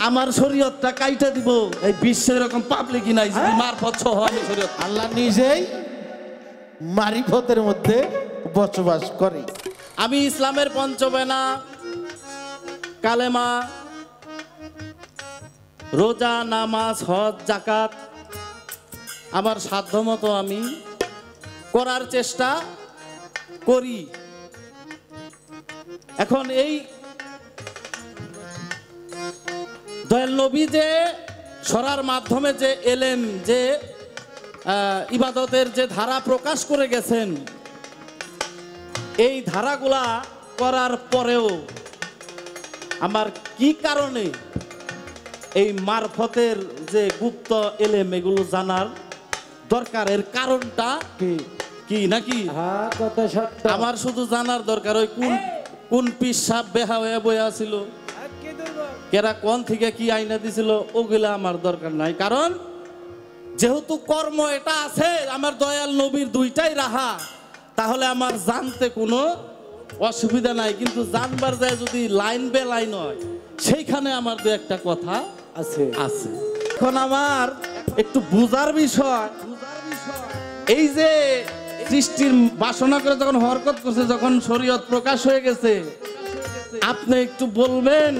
আমার শরীয়তটা কাইটা দিব এই বিশ্বে এরকম পাবলিকই নাই যদি মারফত সহ আমি শরীয়ত। আল্লাহ নিজেই মারিফতের মধ্যে বসবাস করে। আমি ইসলামের পঞ্চবেনা কালেমা রোজা নামাজ হজ যাকাত আমার সাধ্যমতো আমি করার চেষ্টা করি। এখন এই দয়াল নবী যে সরার মাধ্যমে যে এলেম যে ইবাদতের যে ধারা প্রকাশ করে গেছেন, এই ধারাগুলা করার পরেও আমার কি কারণে এই মারফতের যে গুপ্ত এলেম এগুলো জানার দরকার, এর কারণটা কি নাকি আমার শুধু জানার দরকার ওই কোন পিসাব বেহা হয়ে বয়া ছিল, কেরা কোন থেকে কি আইনা দিছিল, ওগুলা আমার দরকার নাই। কারণ যেহেতু কর্ম এটা আছে আমার দয়াল নবীর দুইটাই রাহা, তাহলে আমার জানতে কোনো অসুবিধা নাই। কিন্তু জানবার যায় যদি লাইন বে লাইন হয়, সেইখানে আমার দু একটা কথা আছে। এখন আমার একটু বুঝার বিষয়, এই যে সৃষ্টির বাসনা করে যখন হরকত করছে, যখন শরীয়ত প্রকাশ হয়ে গেছে, আপনি একটু বলবেন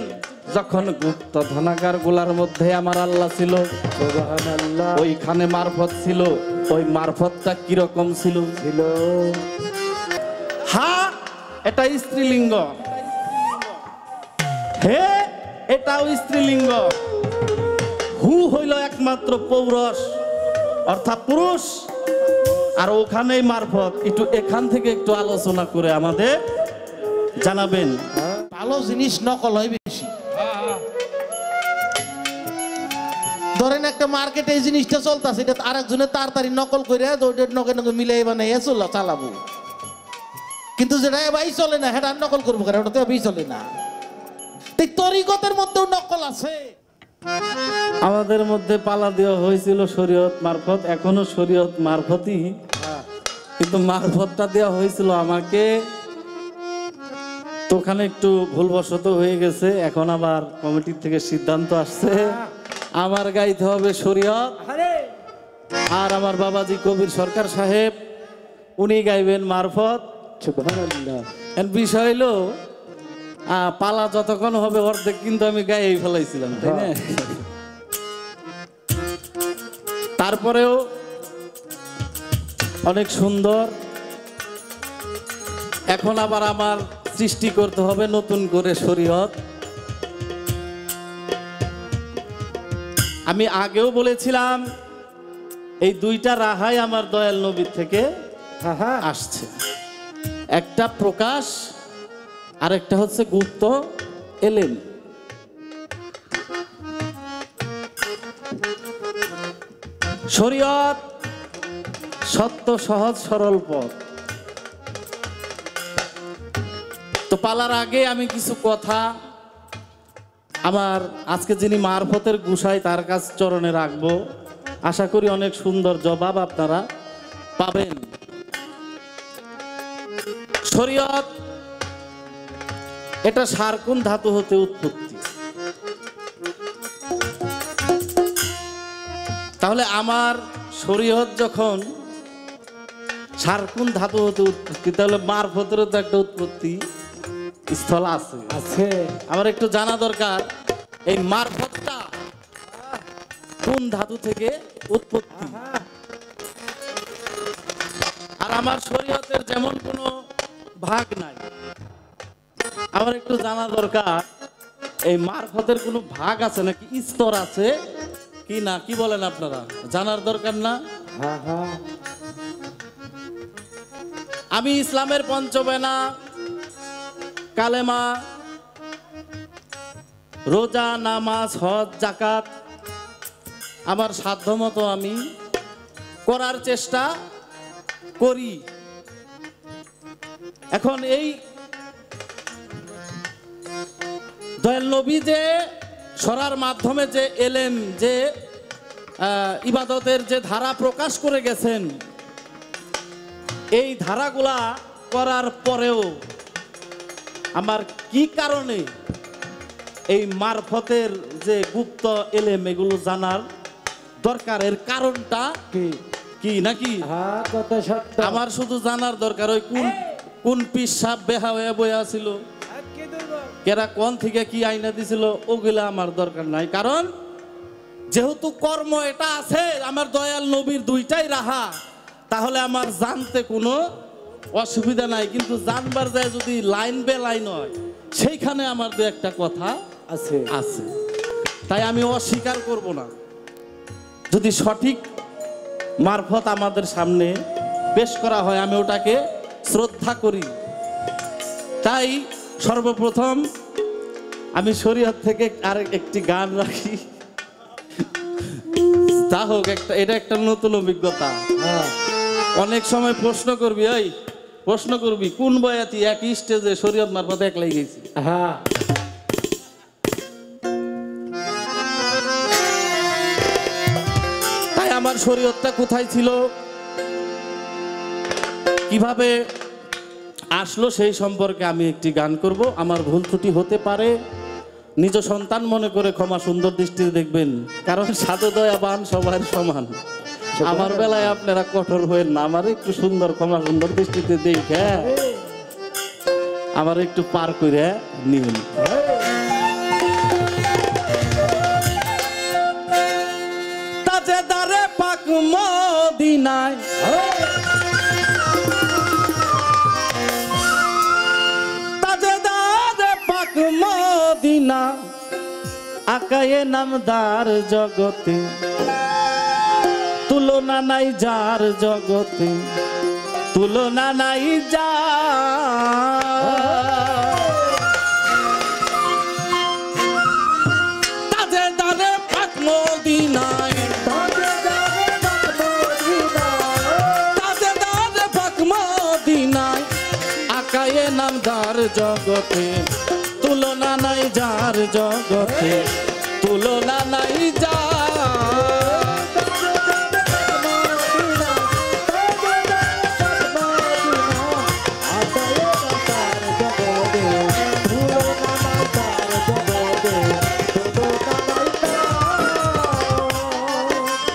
যখন গুপ্ত ধনাগার গুলার মধ্যে আমার আল্লাহ ছিল, ওইখানে মারফত ছিল, ওই মারফতটা কিরকম ছিল? হ্যাঁ, এটা স্ত্রীলিঙ্গ, হে এটাও স্ত্রীলিঙ্গ, হু হইল একমাত্র পৌরষ অর্থাৎ পুরুষ, আর ওখানেই মারফত। একটু এখান থেকে একটু আলোচনা করে আমাদের জানাবেন। ভালো জিনিস নকল হয় বেশি। ধরেন একটা মার্কেটে এই জিনিসটা চলতেছে, এটা আরেকজনের তাড়াতাড়ি নকল করে নকে নকে মিলাই বানাইয়া চালাবো, কিন্তু যেটা এবাই চলে না সেটা নকল করবো কেন? ওটা তো এবাই চলে না। তরিকতের মধ্যেও নকল আছে। আমাদের মধ্যে পালা দেওয়া হয়েছিল শরীয়ত মারফত, এখনো শরীয়ত মারফতই, কিন্তু মারফতটা দেওয়া হয়েছিল আমাকে, তো ওখানে একটু ভুলবশত হয়ে গেছে। এখন আবার কমিটির থেকে সিদ্ধান্ত আসছে আমার গাইতে হবে শরীয়ত, আর আমার বাবাজি কবির সরকার সাহেব উনি গাইবেন মারফত। বিষয় হইলো পালা যতক্ষণ হবে অর্ধেক কিন্তু আমি গায়েই ফেলাইছিলাম, তাই না? তারপরেও অনেক সুন্দর। এখন আবার আমার সৃষ্টি করতে হবে নতুন করে শরীয়ত। আমি আগেও বলেছিলাম এই দুইটা রাহাই আমার দয়াল নবীর থেকে আসছে, একটা প্রকাশ আর একটা হচ্ছে গুপ্ত এলেম। শরীয়ত সত্য সহজ সরল পথ। তো পালার আগে আমি কিছু কথা আমার আজকে যিনি মারফতের গুসাই তার কাছ চরণে রাখবো, আশা করি অনেক সুন্দর জবাব আপনারা পাবেন। শরীয়ত এটা সারকুন ধাতু হতে উৎপত্তি। তাহলে আমার শরীয়ত যখন সারকুন ধাতু হতে উৎপত্তি, তাহলে মারফতেরও তো একটা উৎপত্তি স্থল আছে। আমার একটু জানা দরকার এই মারফতটা কোন ধাতু থেকে উৎপত্তি। আর আমার শরীয়তের যেমন কোনো ভাগ নাই, আমার একটু জানা দরকার এই মারফতের কোনো ভাগ আছে নাকি, স্তর আছে কি না, কি বলেন আপনারা? জানার দরকার না? আমি ইসলামের পঞ্চবেনা কালেমা রোজা নামাজ হজ যাকাত আমার সাধ্যমতো আমি করার চেষ্টা করি। এখন এই দয়াল নবী যে সরার মাধ্যমে যে এলেম যে ইবাদতের যে ধারা প্রকাশ করে গেছেন, এই ধারাগুলা করার পরেও আমার কি কারণে এই মারফতের যে গুপ্ত এলেম এগুলো জানার দরকার, এর কারণটা কি কি নাকি? হ্যাঁ কথা সত্য। আমার শুধু জানার দরকার ওই কোন কোন পিসাব বেহা হয়ে বইয়া ছিল, কেরা কোন থেকে কি আইনা দিছিল, ওগুলা আমার দরকার নাই। কারণ যেহেতু কর্ম এটা আছে আমার দয়াল নবীর দুইটাই রাহা, তাহলে আমার জানতে কোনো অসুবিধা নাই। কিন্তু জানবার যায় যদি লাইন বে লাইন হয়, সেইখানে আমার দু একটা কথা আছে আছে, তাই আমি অস্বীকার করব না। যদি সঠিক মারফত আমাদের সামনে পেশ করা হয় আমি ওটাকে শ্রদ্ধা করি। তাই সর্বপ্রথম আমি শরীয়ত থেকে আর একটি গান রাখি, তা হোক একটা, এটা একটা নতুন অভিজ্ঞতা। হ্যাঁ অনেক সময় প্রশ্ন করবি, ওই প্রশ্ন করবি কোন বয়াতি একই স্টেজে শরীয়ত মারফত একলাই গেছি। হ্যাঁ তাই আমার শরীয়তটা কোথায় ছিল, কিভাবে আসলো, সেই সম্পর্কে আমি একটি গান করব। আমার ভুল ত্রুটি হতে পারে, নিজ সন্তান মনে করে ক্ষমা সুন্দর দৃষ্টিতে দেখবেন, কারণ সাধু দয়াবান সবার সমান। আমার বেলায় আপনারা কঠোর হয়ে না, আমার একটু সুন্দর ক্ষমা সুন্দর দৃষ্টিতে দেখে আমার একটু পার করে নিন। তাজেদারে পাক মদিনায় মদিনা আকায়ে নামদার জগতে, তুলনা নাই যার জগতে, তুলনা নাই যার। তাজেদারে পাক মদিনায়, তাজেদারে পাক মদিনায় আকায়ে নামদার জগতে, তুলনা নাই যার জগতে, তুলনা নাই যার।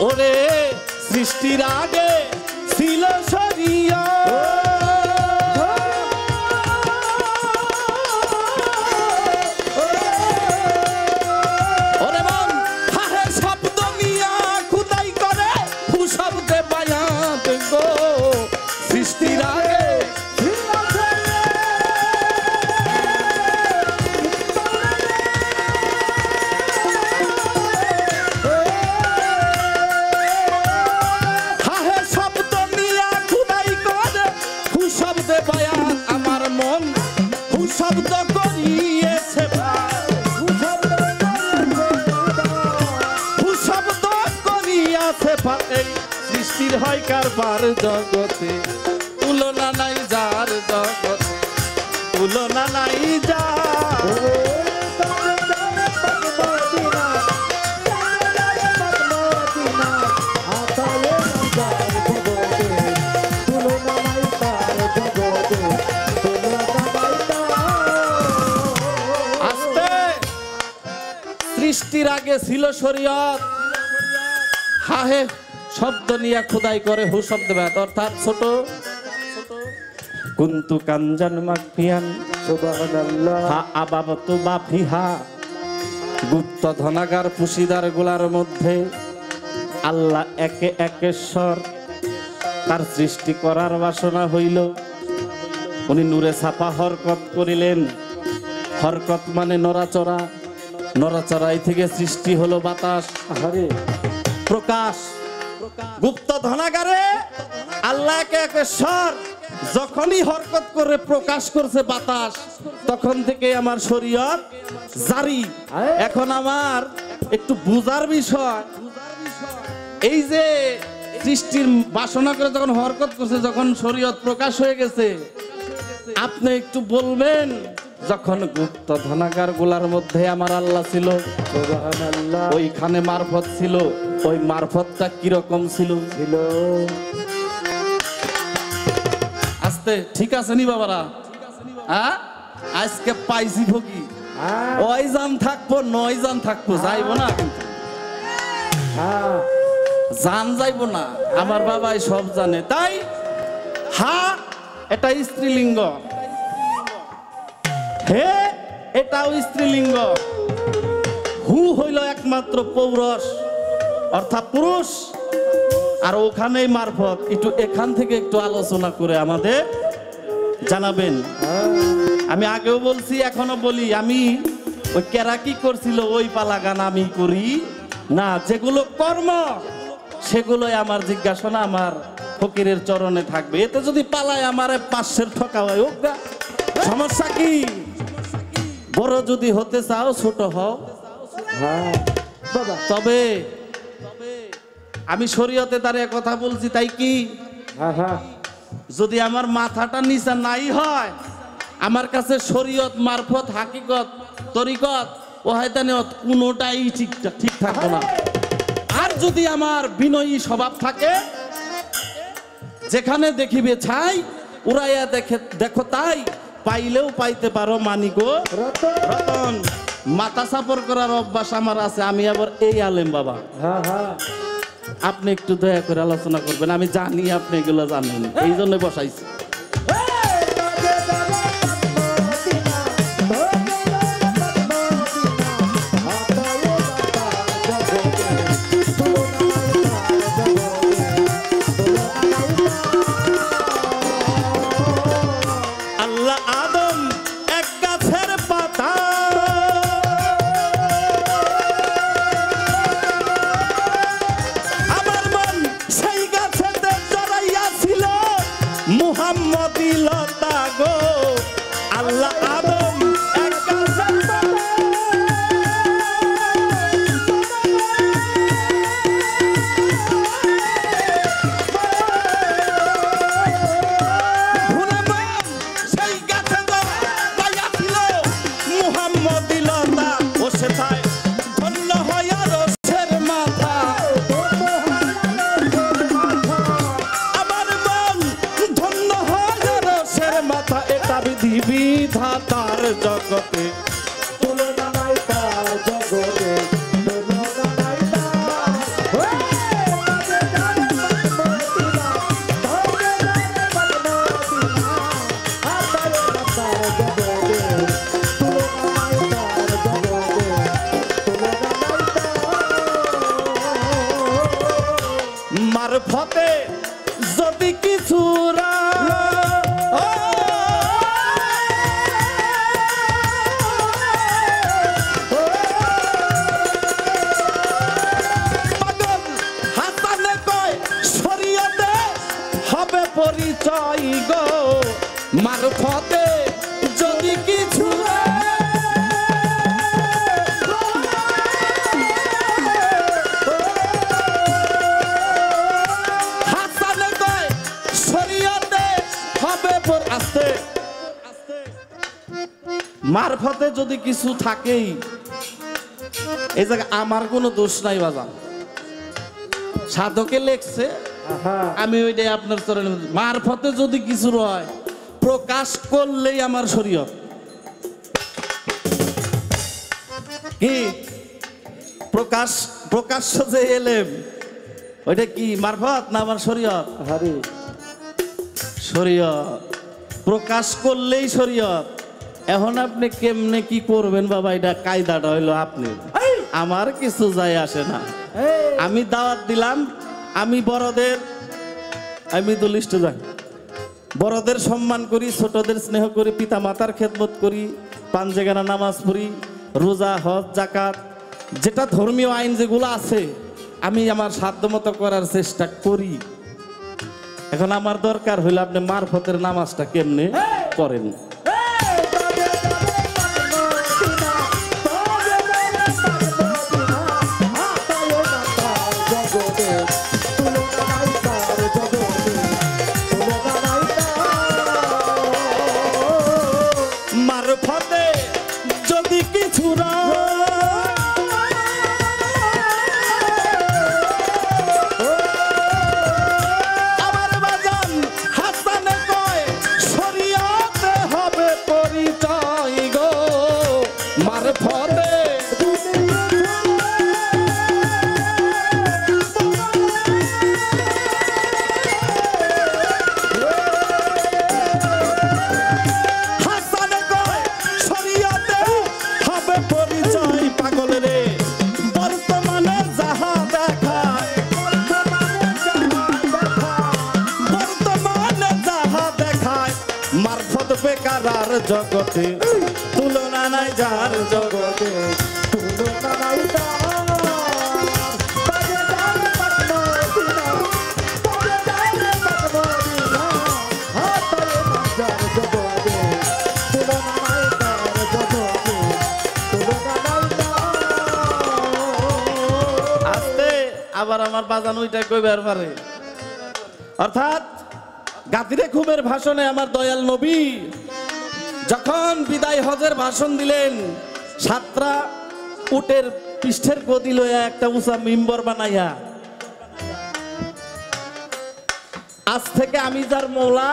ওরে সৃষ্টির আগে ছিল শরীয়ত, সৃষ্টির আগে হাহে শব্দ নিয়া খুদাই করে হুশব্দে বায়ান, আমার মন হুশব্দ করিয়েছে, হুশব্দ করিয়াছে। এই সৃষ্টির হয় কারবার জগতে, তুলনা নাই যার জগতে, তুলনা নাই যার। আস্তে সৃষ্টির আগে ছিল শরীয়ত, হাহে শব্দ নিয়ে খোদাই করে হু শব্দ ব্যাত, অর্থাৎ ছোট কুন্তু কাঞ্জান মাকফিয়ান সুবহানাল্লাহ হা আবাবতু বাফিহা, গুপ্ত ধনাগার পুশিদার গুলার মধ্যে আল্লাহ একে একেশ্বর, তার সৃষ্টি করার বাসনা হইল, উনি নূরে ছাপা হরকত করিলেন। হরকত মানে নড়াচড়া, নড়াচড়াই থেকে সৃষ্টি হলো বাতাস, প্রকাশ। গুপ্ত ধনাগারে আল্লাহ একে একেশ্বর যখনই হরকত করে প্রকাশ করছে বাতাস, তখন থেকে আমার শরীয়ত জারি। এখন আমার একটু বুঝার বিষয়, এই যে সৃষ্টির বাসনা করে যখন হরকত করছে, যখন শরীয়ত প্রকাশ হয়ে গেছে, আপনি একটু বলবেন যখন গুপ্ত ধনাগার গুলার মধ্যে আমার আল্লাহ ছিল, ওইখানে মারফত ছিল, ওই মারফতটা কিরকম ছিল? আস্তে ঠিক আছে নি বাবারা, হ্যাঁ আজকে পাইছি ভোগী ওই জান থাকবো 9 জান থাকবো, যাইবো না কিন্তু জান যাইবো না, আমার বাবাই সব জানে। তাই হা এটা স্ত্রীলিঙ্গ, হে এটাও স্ত্রীলিঙ্গ, হু হইল একমাত্র পৌরষ অর্থাৎ পুরুষ, আর ওখানেই মারফত। একটু এখান থেকে একটু আলোচনা করে আমাদের জানাবেন। আমি আগেও বলছি এখনো বলি, আমি ওই কেরা কি করছিল ওই পালা গান আমি করি না, যেগুলো কর্ম সেগুলোই আমার জিজ্ঞাসনা আমার ফকিরের চরণে থাকবে। এতে যদি পালায় আমার 500 ঠকা হয়, ও সমস্যা কি? বড় যদি হতে চাও ছোট হও, তবে আমি শরীয়তে তার কথা বলছি, তাই কি যদি আমার মাথাটা নিচে নাই হয়, আমার কাছে শরীয়ত মারফত হাকিকত তরিকত ও হায়দানিয়ত কোনোটাই ঠিক থাকবে না। আর যদি আমার বিনয়ী স্বভাব থাকে, যেখানে দেখিবে ছাই উড়াইয়া দেখো তাই, পাইলেও পাইতে পারো মানিক রতন। মাথা সাপর করার অভ্যাস আমার আছে, আমি আবার এই আলেম বাবা। আপনি একটু দয়া করে আলোচনা করবেন, আমি জানি আপনি এগুলো জানেন, এই জন্য বসাইছি। আল্লাহ আদম এক গাছের পাতা, আমার মন সেই গাছেতে জড়াইয়াছিল মুহাম্মদী লতা গো। আল্লাহ আদম এক গাছের বিধাতার জগতে তুলনা নাই তার জগতে, তুলনা নাই মারফতে যদি কিছু পরিচয় গো, মারফতে যদি কিছু হাসানে কয় শরীয়তে হবে আস্তে মারফতে যদি কিছু থাকেই, এই জায়গায় আমার কোনো দোষ নাই বাজান, সাধকে লেখছে আমি ওইটাই আপনার চরণে। মারফতে যদি কিছু হয় প্রকাশ করলেই আমার শরীয়ত। কি প্রকাশ্য যে এলেম ওইটা কি মারফত না আমার শরীয়ত? শরীয়ত প্রকাশ করলেই শরীয়ত। এখন আপনি কেমনে কি করবেন বাবা, এটা কায়দাটা হইলো আপনি, আমার কিছু যায় আসে না। আমি দাওয়াত দিলাম, আমি বড়দের, আমি দুলিষ্টে যাই, বড়দের সম্মান করি, ছোটদের স্নেহ করি, পিতা মাতার খেদমত করি, পাঞ্জেগানা নামাজ পড়ি, রোজা হজ জাকাত, যেটা ধর্মীয় আইন যেগুলো আছে আমি আমার সাধ্যমতো করার চেষ্টা করি। এখন আমার দরকার হইলে আপনি মারফতের নামাজটা কেমনে করেন। মারফতে যদি কিছু আমার বাজান হাসানে কয় শরীয়তে হবে জগতে, তুলনা নাই যার জগতে। তুলনা নাই তার, বাজে যারে পাক মদিনা, বাজে যারে পাক মদিনা, হাতায়ে না যার জগতে, তুলনা নাই তার জগতে, তুলনা নাই তার। আস্তে আবার আমার বাজান ওইটা কইবার পারে। অর্থাৎ গাদিরে খুবের ভাষণে আমার দয়াল নবী যখন বিদায় হজের ভাষণ দিলেন, সাতটা উটের পৃষ্ঠের গদি লইয়া একটা উঁচা মিম্বর বানাইয়া, আজ থেকে আমি যার মৌলা,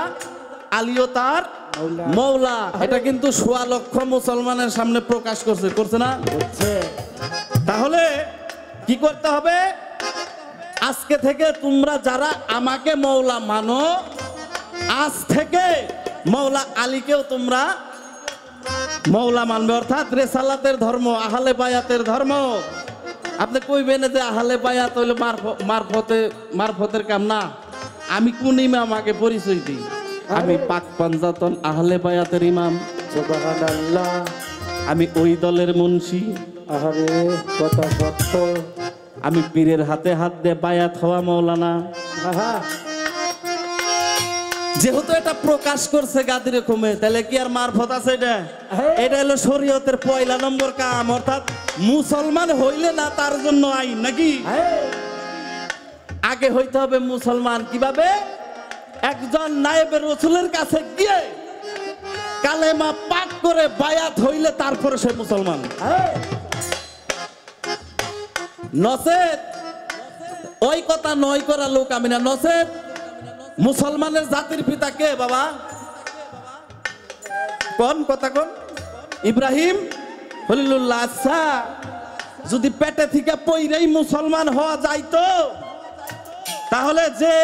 আলীও তার মৌলা, এটা কিন্তু ১৬ লক্ষ মুসলমানের সামনে প্রকাশ করছে, করছে না? তাহলে কি করতে হবে? আজকে থেকে তোমরা যারা আমাকে মৌলা মানো, আজ থেকে মৌলা আলীকেও তোমরা মৌলা মানবে। অর্থাৎ রেসালাতের ধর্ম, আহলে বায়াতের ধর্ম। আপনি কইবেন যে আহলে বায়াত হইলে মারফতের কাম না। আমি কোন ইমাম আগে পরিচয় দিই? আমি পাক পাঞ্জাতন আহলে বায়াতের ইমাম। সুবহানাল্লাহ। আমি ওই দলের মুন্সি। আহারে কথা সত্য। আমি পীরের হাতে হাত দিয়ে বায়াত হওয়া মৌলানা। আহা, যেহেতু এটা প্রকাশ করছে গাদিরে কমে, তাহলে কি আর মারফত আছে? এটা এটা হলো শরীয়তের পয়লা নম্বর কাম। অর্থাৎ মুসলমান হইলে না তার জন্য আইন নাকি? আগে হইতে হবে মুসলমান। কিভাবে? একজন নায়েবে রসুলের কাছে গিয়ে কালেমা পাক করে বায়াত হইলে তারপরে সে মুসলমান। নচেত ওই কথা নয় করা লোক আমি না। নচেত মুসলমানের জাতির পিতা কে বাবা? কোন কথা কোন? ইব্রাহিম খলিলুল্লাহ। আচ্ছা, যদি পেটে থেকে পইরেই মুসলমান হওয়া যাইতো, তাহলে যে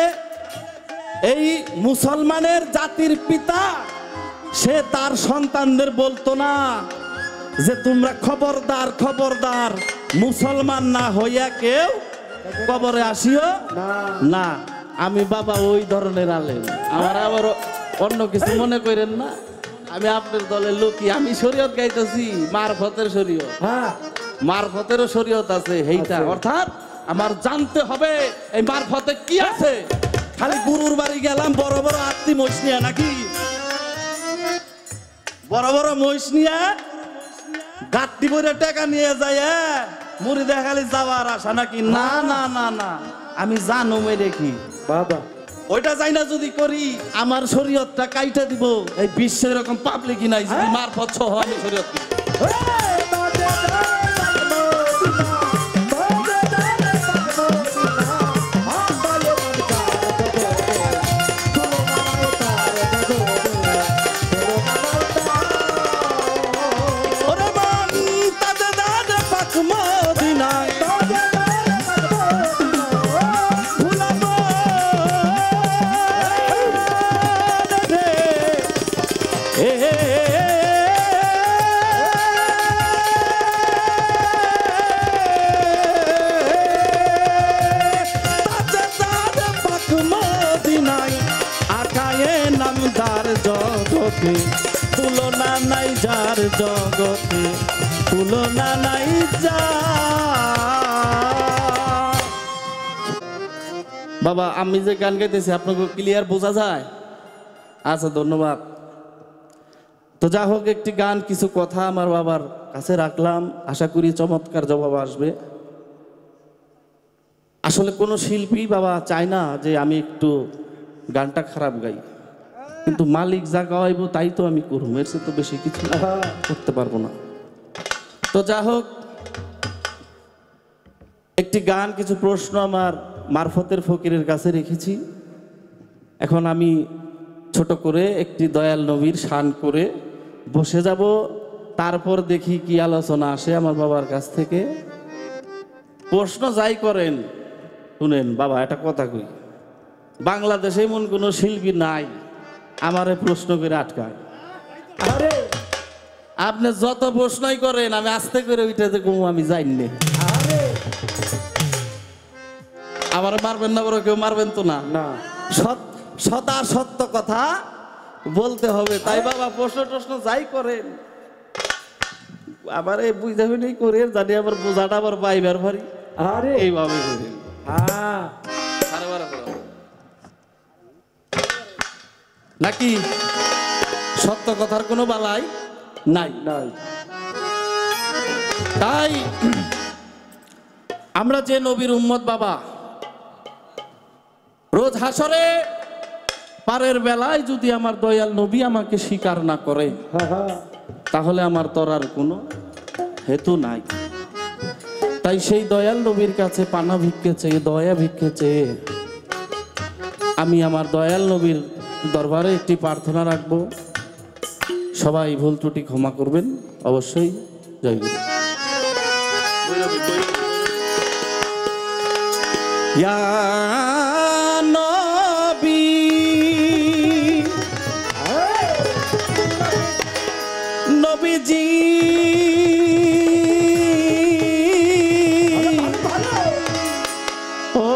এই মুসলমানের জাতির পিতা, সে তার সন্তানদের বলতো না যে তোমরা খবরদার খবরদার, মুসলমান না হইয়া কেউ কবরে আসিও না। আমি বাবা ওই ধরনের আলেম। আমার আবার অন্য কিছু মনে করেন না। আমি আপনার দলের লোকই। আমি শরীয়ত গাইতেছি, মারফতের শরীয়ত। হ্যাঁ, মারফতেরও শরীয়ত আছে সেইটা। অর্থাৎ আমার জানতে হবে এই মারফতে কি আছে। খালি গুরুর বাড়ি গেলাম বড় বড় আত্মি মহিষ নিয়ে নাকি? বড় বড় মহিষ নিয়ে গাঁটটি ভরে টাকা নিয়ে যায়, মুড়ি দেখালি যাওয়ার আশা নাকি? না না না না, আমি জানো মে দেখি বাবা ওইটা যাই না। যদি করি আমার শরীয়তটা কাইটা দিব। এই বিশ্বের এরকম পাবলিকই নাই যদি মারফত সহ আমি শরীয়ত করি। ওরে মন তাদের দাদে পাক মদিনায় ভুলাবো রে। তাদের দাদে পাক মদিনায় আকায়ে নামদার জগতে, তুলনা নাই যার জগতে, তুলনা নাই যার। বাবা আমি যে গান গাইতেছি আপনাকে ক্লিয়ার বোঝা যায়? আচ্ছা, ধন্যবাদ। তো যা হোক, একটি গান কিছু কথা আমার বাবার কাছে রাখলাম, আশা করি চমৎকার জবাব আসবে। আসলে কোনো শিল্পী বাবা চায় না যে আমি একটু গানটা খারাপ গাই, কিন্তু মালিক যা গাওয়াইবো তাই তো আমি করবো, এর চেয়ে তো বেশি কিছু করতে পারবো না। তো যা হোক, একটি গান কিছু প্রশ্ন আমার মারফতের ফকিরের কাছে রেখেছি। এখন আমি ছোট করে একটি দয়াল নবীর শান করে বসে যাব, তারপর দেখি কি আলোচনা আসে আমার বাবার কাছ থেকে। প্রশ্ন যাই করেন শুনেন বাবা, একটা কথা কই, বাংলাদেশে এমন কোনো শিল্পী নাই আমারে প্রশ্ন করে আটকায়। আরে আপনি যত প্রশ্নই করেন আমি আস্তে করে ওইটাতে কমু, আমি জানি আরে আমার মারবেন না, বড় কেউ মারবেন তো না। না সৎ সদা সত্য কথা বলতে হবে তাই বাবা, প্রশ্ন টশ্ন যাই করেন আবার এই বুঝাবে নেই করে জানি আবার বোঝাটা আবার পাইবার ভারি আরে এইভাবে করেন। হ্যাঁ নাকি সত্য কথার কোনো বালাই নাই। নাই তাই আমরা যে নবীর উম্মত বাবা, রোজ হাসরে পারের বেলায় যদি আমার দয়াল নবী আমাকে স্বীকার না করে হ্যাঁ হ্যাঁ তাহলে আমার তরার কোনো হেতু নাই। তাই সেই দয়াল নবীর কাছে পানা ভিক্ষে চেয়ে, দয়া ভিক্ষে চেয়ে আমি আমার দয়াল নবীর দরবারে একটি প্রার্থনা রাখবো। সবাই ভুল ত্রুটি ক্ষমা করবেন অবশ্যই। জয় গুরু। ইয়া নবী নবীজি ও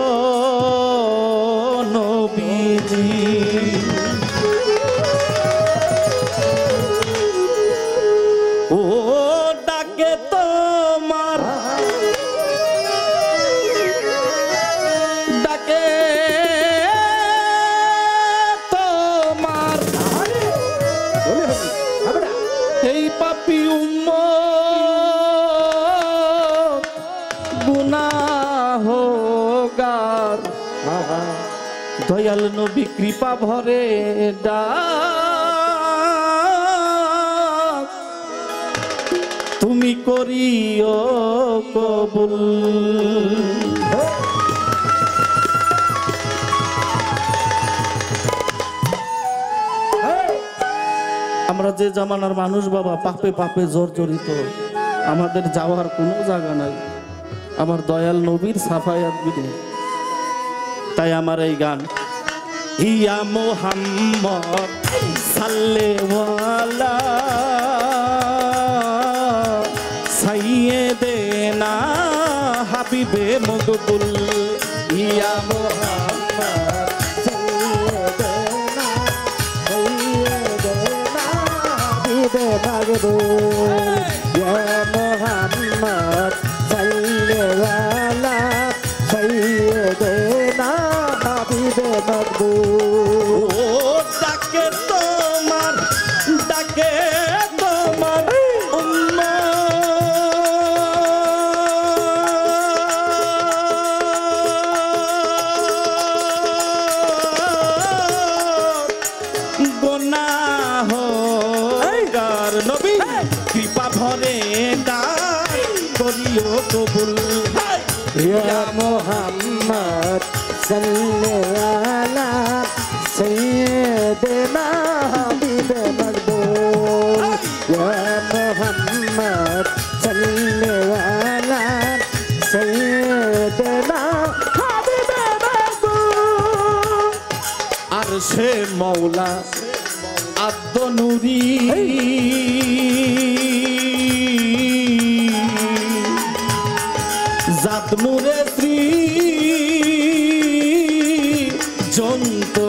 নবীজি ও ডাকে তোমার ডাকে তোমার এই পাপী উম্মত গুনাহগার দয়াল নবী কৃপা ভরে ডাক তুমি করিও কবুল। আমরা যে জামানার মানুষ বাবা, পাপে পাপে জর্জরিত, আমাদের যাওয়ার কোনো জায়গা নাই আমার দয়াল নবীর সাফায়াত বিনে। তাই আমার এই গান, ইয়া মুহাম্মদ সাল্লেওয়ালা সাইয়েদেনা হাবিবে মকবুল, ইয়া মুহাম্মদ সাল্লেদেনা সাইয়েদেনা হাবিবে মকবুল, ইয়া মুহাম্মদ সাল্লেওয়ালা সাইয়েদেনা হাবিবে মকবুল। ও ডাকে তোমার ডাকে তোমার গুনাহগার নবী কৃপা ভরে দান করিও কবুল। ইয়া মুহাম্মদ সাল্লাল্লাহু সাইয়্যিদিনা হাবিবে মকবুল, ইয়া মুহাম্মদ সাল্লাল্লাহু সাইয়্যিদিনা হাবিবে মকবুল। আর সে মৌলা আদ্দ নুরি জাত নূরে শ্রী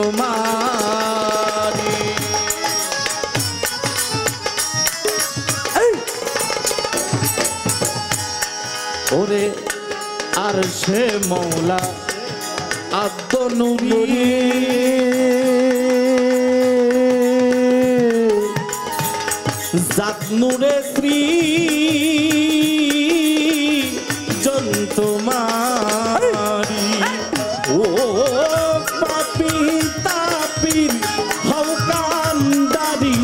জন্তমারি ওরে আর সে মৌলা আদ্দ নুরি জাত নূরে শ্রী জন্তমারি ও পাপি তাপির হৌকান্দারি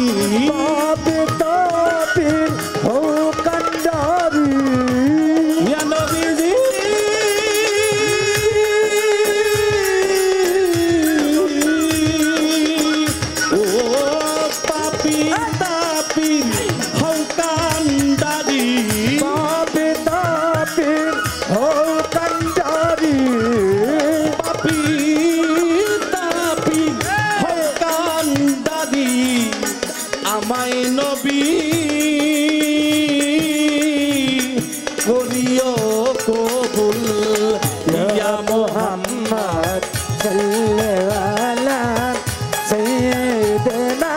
পাপি তাপির হৌকান্দারি ইয়া নবীজি ও পাপি তাপির হৌকান্দারি পাপি তাপির হৌকান্দারি পাপি তাপি হৌকান্দারি আমায় নবী করিও কবুল, ইয়া মুহাম্মদ সাল্লাল্লাহু সাইয়্যিদিনা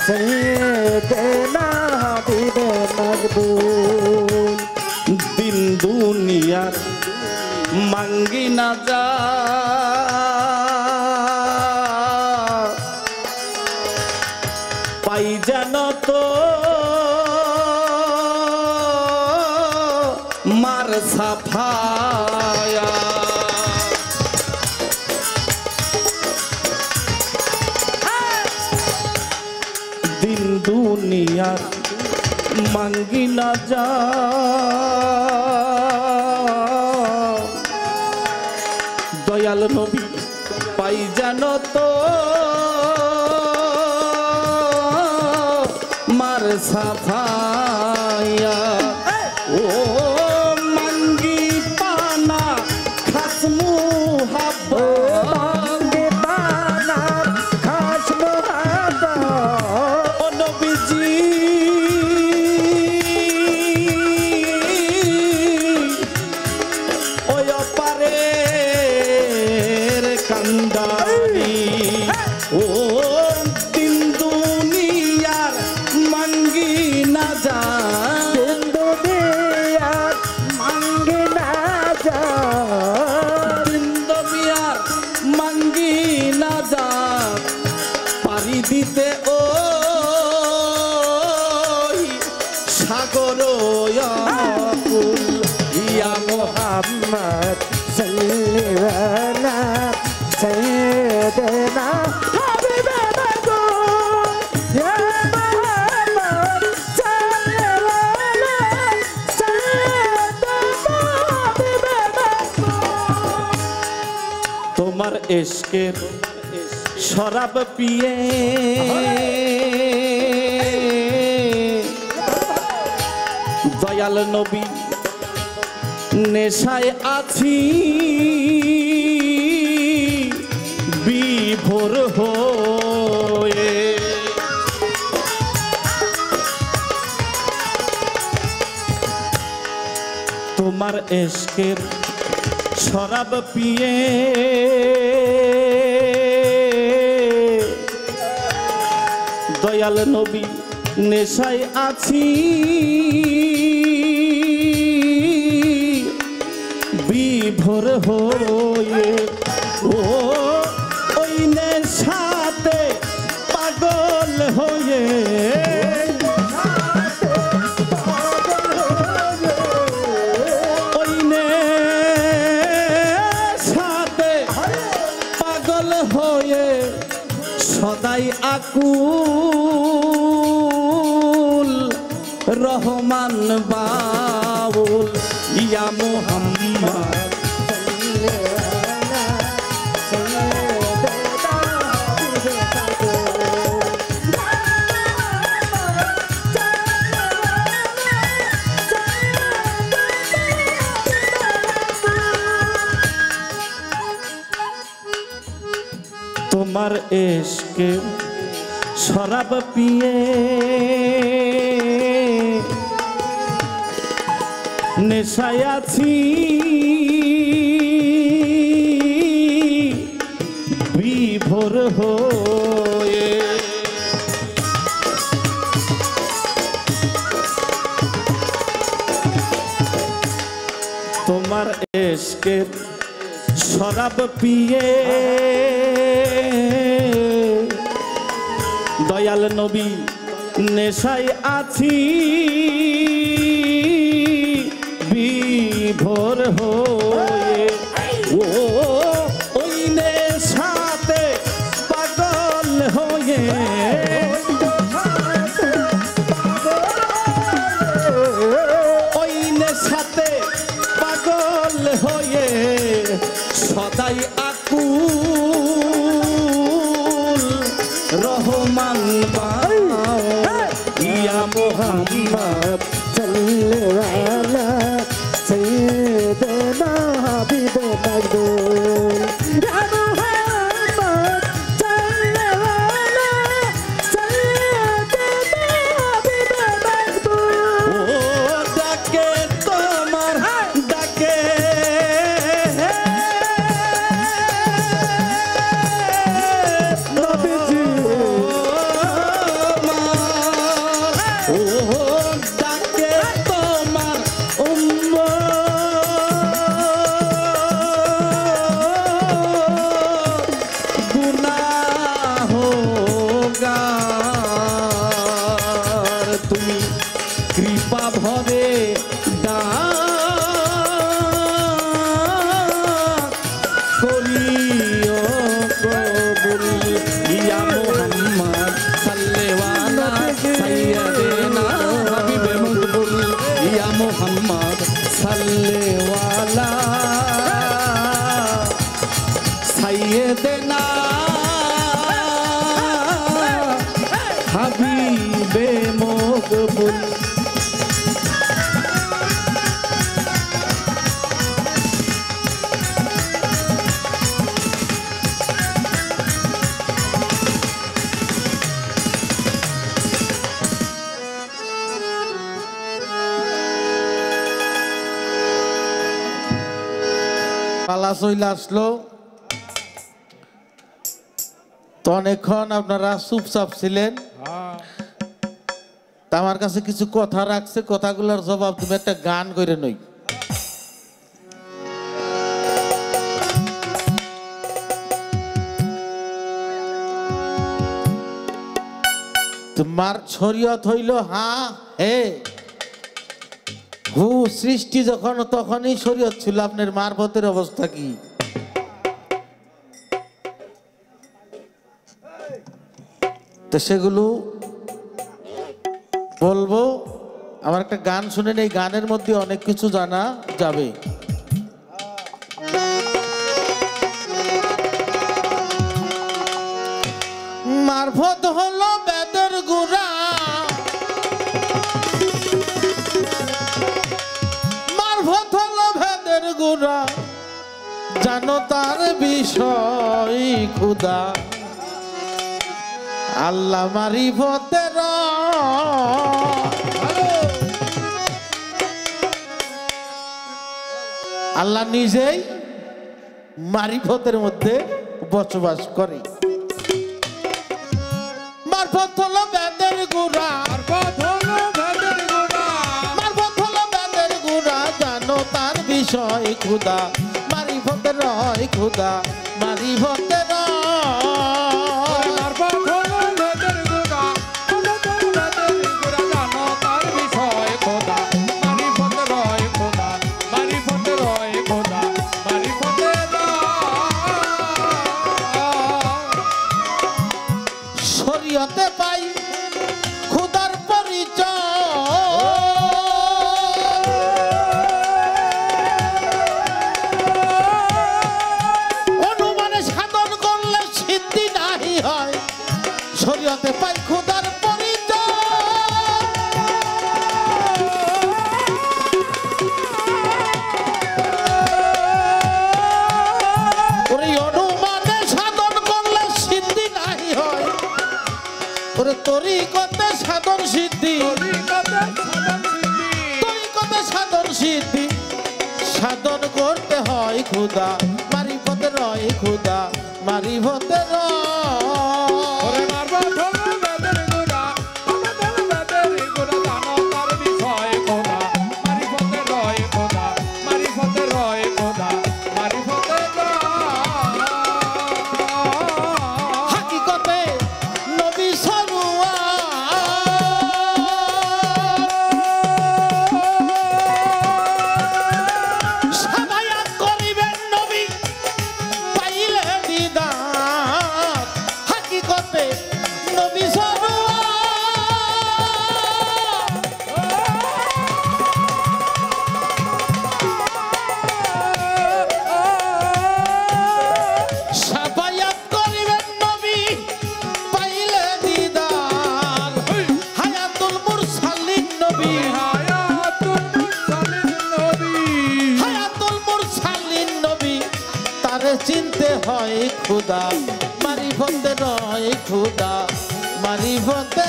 सैयदना हबीब मकबूल দিন দুনিয়ার মাঙ্গি না যা পাই যেন তো মার সাফায়া দিন দুনিয়ার মাঙ্গি না যা দয়াল নবী পাই জানো তো মার সাফায়া ও মাঙ্গি পানা খাসমু হাব্বা मांगे पाना खास मुहाबा ও নবীজি ওই অপারের কান্দারি ও দিন দুনিয়ার মাঙ্গি না যা दुनिया मांगे ना जा দিন দুনিয়ার মাঙ্গি না যা পারি দিতে ও সাগর অকুল ইয়া मोहम्मद सल्लल्लाहु सैयदना हबीब मकबूल या मोहम्मद सल्लल्लाहु सैयदना हबीब मकबूल তোমার ইশকের শরাব পিয়ে দয়াল নবী নেশায় আছি বিভোর হয়ে তোমার ইশকের শরাব পিয়ে দয়াল নবী নেশায় আছি বিভোর হয়ে ও ওই নেশাতে পাগল হয়ে ওই নেশাতে পাগল হয়ে সদাই আকুল রহমান বাউল ইয়া মুহাম্মদ তোমার ইশকে শরাব পিয়ে নেশায় আছি বিভোর হয়ে তোমার ইশকের শরাব পিয়ে দয়াল নবী নেশায় আছি বিভোর হয়ে ও ওই নেশাতে পাগল হয়ে ওই নেশাতে পাগল হয়ে সদাই আকুল রহমান ইয়া মুহাম্মদ सल्लल्लाहु सैयदना हबीब मकबूल या मोहम्मद सल्लल्लाहु सैयदना हबीब मकबूल ও ডাকে তোমার ডাকে नबीजी তুমি কৃপা ভরে ডাক করিও কবুল ইয়া মুহাম্মদ সাল্লেওয়ালা সাইয়্যিদিনা হাবিবে মকবুল ইয়া মুহাম্মদ সাল্লেওয়ালা সাইয়্যিদিনা হাবিবে মকবুল। পালা চলে আসলো তো অনেকক্ষণ আপনারা চুপচাপ ছিলেন তা আমার কাছে কিছু কথা রাখছে কথাগুলোর জবাব তুমি একটা গান করে নই তোমার শরীয়ত হইল হা হে হু সৃষ্টি যখন তখনই শরীয়ত ছিল আপনার মারফতের অবস্থা কি তো সেগুলো বলবো আমার একটা গান শুনেন এই গানের মধ্যে অনেক কিছু জানা যাবে মারফত হলো বেদের গুড়া মারফত হলো বেদের গুড়া জানো তার বিষয় খুদা আল্লাহ মারিফতের আল্লাহ নিজেই মারিফতের মধ্যে বসবাস করে মারফত হলো বেদের গুড়া মারফত হলো বেদের গুড়া জানো তার বিষয় খুদা মারিফতের রয় খুদা মারিফতের শরীয়তে পাই খুদার পরিচয় অনুমানে সাধন করলে সিদ্ধি নাহি হয় শরীয়তে পাই খুদার পরিচয় ওরে অনুমানে সাধন করলে সিদ্ধি নাহি হয় ওরে তরিকতে সাধন সিদ্ধি তরিকতে সাধন সিদ্ধি সাধন করতে হয় খুদা মারিফতে রয় খুদা মারিফতে হাকিকতে নবী সরুয়া সাবায়াত করিবেন নবী পাইলে দিদার হাকিকতে নবী সরুয়া সাবায়াত করিবেন নবী পাইলে দিদার হায়াতুল মুরসালিন নবী হায়াতুল মুরসালিন নবী তারে চিনতে হয় খুদা মারিফতে রয় খুদা মারিফতে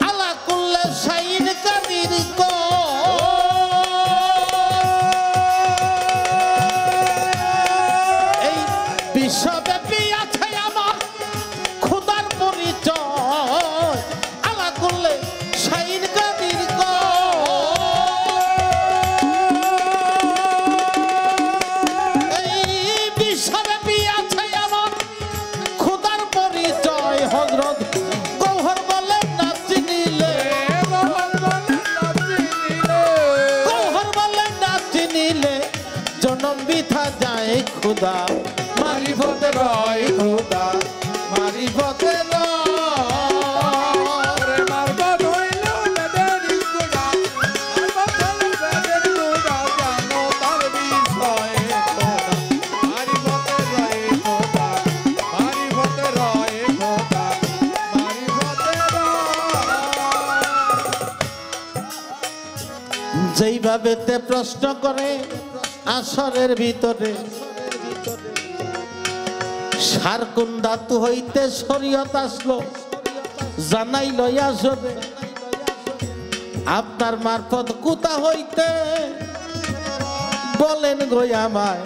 আলা কুল্লে শাইন কাদির কো এই বিশ্বব্যাপী আছে আমার খুদা মারিফতে রয় খুদা মারিফতে যেইভাবে তে প্রশ্ন করে আসরের ভিতরে সার কোন ধাতু হইতে শরীয়ত আসলো জানাই লইয়া আসবে আপনার মারফত কোথা হইতে বলেন গো আমায়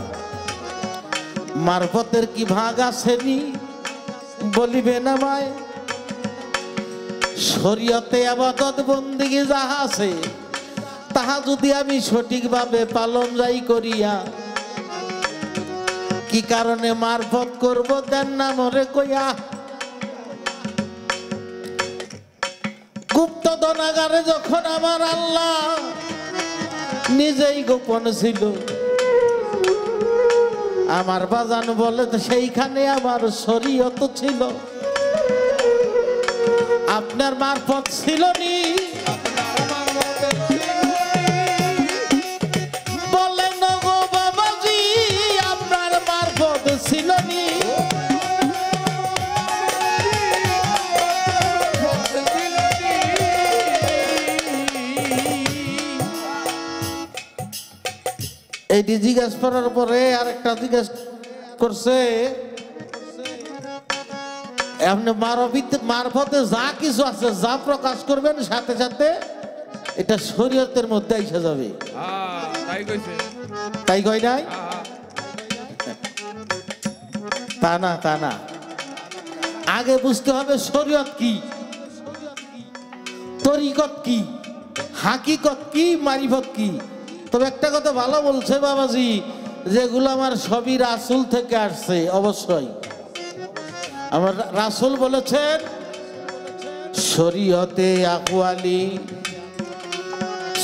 মারফতের কি ভাগ আসেনি বলিবেন আমায় শরীয়তে আবাদত বন্দিগি যাহা আছে তাহা যদি আমি সঠিকভাবে পালন যাই করিয়া কি কারণে মারফত করব দেন না মরে কইয়া গুপ্ত ধনাগারে যখন আমার আল্লাহ নিজেই গোপন ছিল আমার বাজান বলে সেইখানে আমার শরীয়ত ছিল আপনার মারফত ছিল নি এইটি জিজ্ঞাসা করার পরে আরেকটা জিজ্ঞাসা করছে আপনি মারফতে যা কিছু আছে যা প্রকাশ করবেন সাথে সাথে এটা শরীয়তের মধ্যে এসে যাবে তাই কই নাই তা না আগে বুঝতে হবে শরীয়ত কি তরিকত কি হাকিকত কি মারিফত কি তবে একটা কথা ভালো বলছে বাবাজি যেগুলো আমার সবই রাসূল থেকে আসছে অবশ্যই আমার রাসূল বলেছেন শরীয়তে আকওয়ালি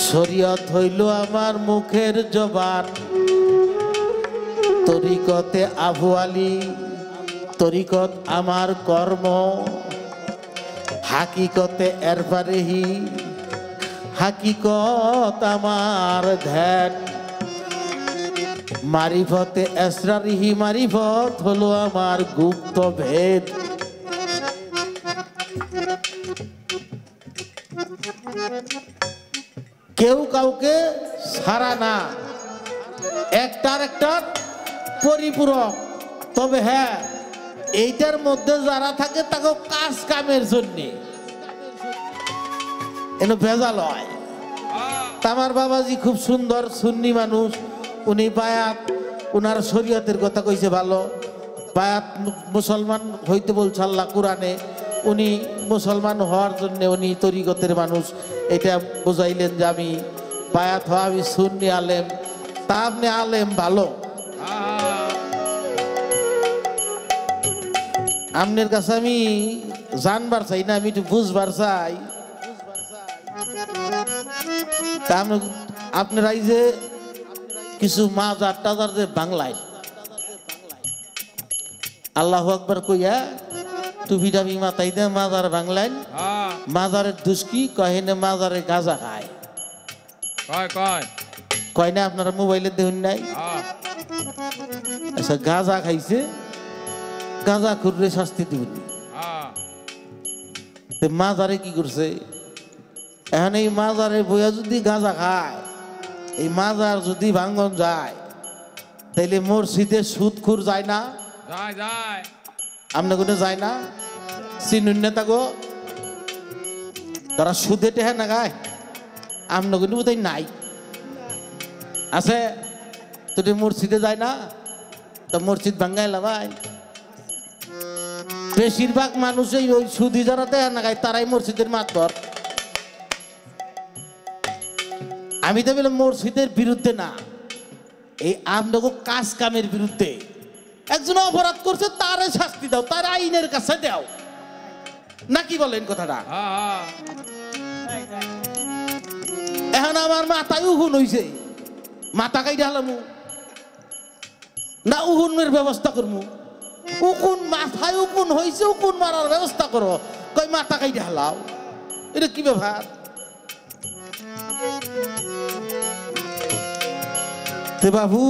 শরীয়ত হইল আমার মুখের জবান তরিকতে আফওয়ালি তরিকত আমার কর্ম হাকিকতে এরফারেহি হাকিকত আমার ধ্যান মারিফতে এসরারিহি মারিফত হলো আমার গুপ্ত ভেদ কেউ কাউকে ছাড়া না একটার পরিপূরক তবে হ্যাঁ এইটার মধ্যে যারা থাকে তাকে কাজ কামের জন্যে এনে ভেজাল হয় আমার বাবাজি খুব সুন্দর সুন্নি মানুষ উনি বায়াত উনার শরীয়তের কথা কইছে ভালো বায়াত মুসলমান হইতে বলছে আল্লাহ কোরআনে উনি মুসলমান হওয়ার জন্য উনি তরিকতের মানুষ এটা বুঝাইলেন যে আমি বায়াত হওয়া আমি সুন্নি আলেম তা আপনি আলেম ভালো আপনার কাছে আমি জানবার চাই না আমি একটু বুঝবার চাই আপনারা এই যে কিছু মাজার টাজার যে বাংলায় আল্লাহু আকবার কইয়া টুপি টাপি মাথায় দেয় মাজার বাংলায় মাজারের দুষ্কি কহেনে মাজারে গাঁজা খায় কয় না আপনারা মোবাইলে দেখুন নাই আচ্ছা গাঁজা খাইছে গাঁজা খুররে শাস্তি দিবেন মাজারে কি করছে এখন এই মাজারে বইয়া যদি গাঁজা খায় এই মাজার যদি ভাঙ্গন যায় তাইলে মসজিদে সুদখুর যায় না আপনি কোনো যায় না চিনুন না তাগো তারা সুদে টেহা না গায় আপনি কোনো বোধহয় নাই আছে তুই মসজিদে যায় না তো মসজিদ ভাঙ্গাইলা ভাই বেশিরভাগ মানুষই ওই সুদি যারা টেহা না গায় তারাই মসজিদের মাতবর আমি তো বললাম মসজিদের বিরুদ্ধে না এই আপনাকে কাজ কামের বিরুদ্ধে একজন অপরাধ করছে তারে শাস্তি দাও তার আইনের কাছে দাও নাকি বলেন কথাটা এখন আমার মাথায় উহুন হইছে মাথা কাইটা হলাম না উকুনের ব্যবস্থা করবো? উকুন মাথায় উকুন হয়েছে, উকুন মারার ব্যবস্থা করো। কই মাথা কাইটা হালাও, এটা কি ব্যাপার? তে বাবু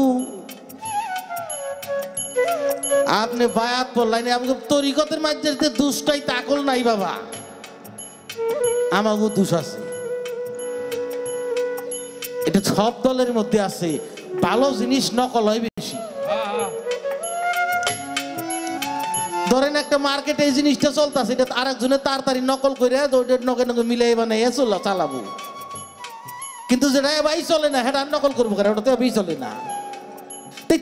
আপনি বায়াত বললেন, আমাকে তরিকতের মাঝে দুষ্টাই তাকল নাই বাবা, আমাকে দুষ আছে। এটা সব দলের মধ্যে আছে, ভালো জিনিস নকল হয় বেশি। ধরেন একটা মার্কেটে এই জিনিসটা চলতেছে, এটা আরেকজনের তাড়াতাড়ি নকল করে ওইটার নকে নকে মিলাই বানাই চালাবো। কিন্তু যেটা এবাই চলে না সেটা নকল করবো কেন? ওটা তো এবাই চলে না।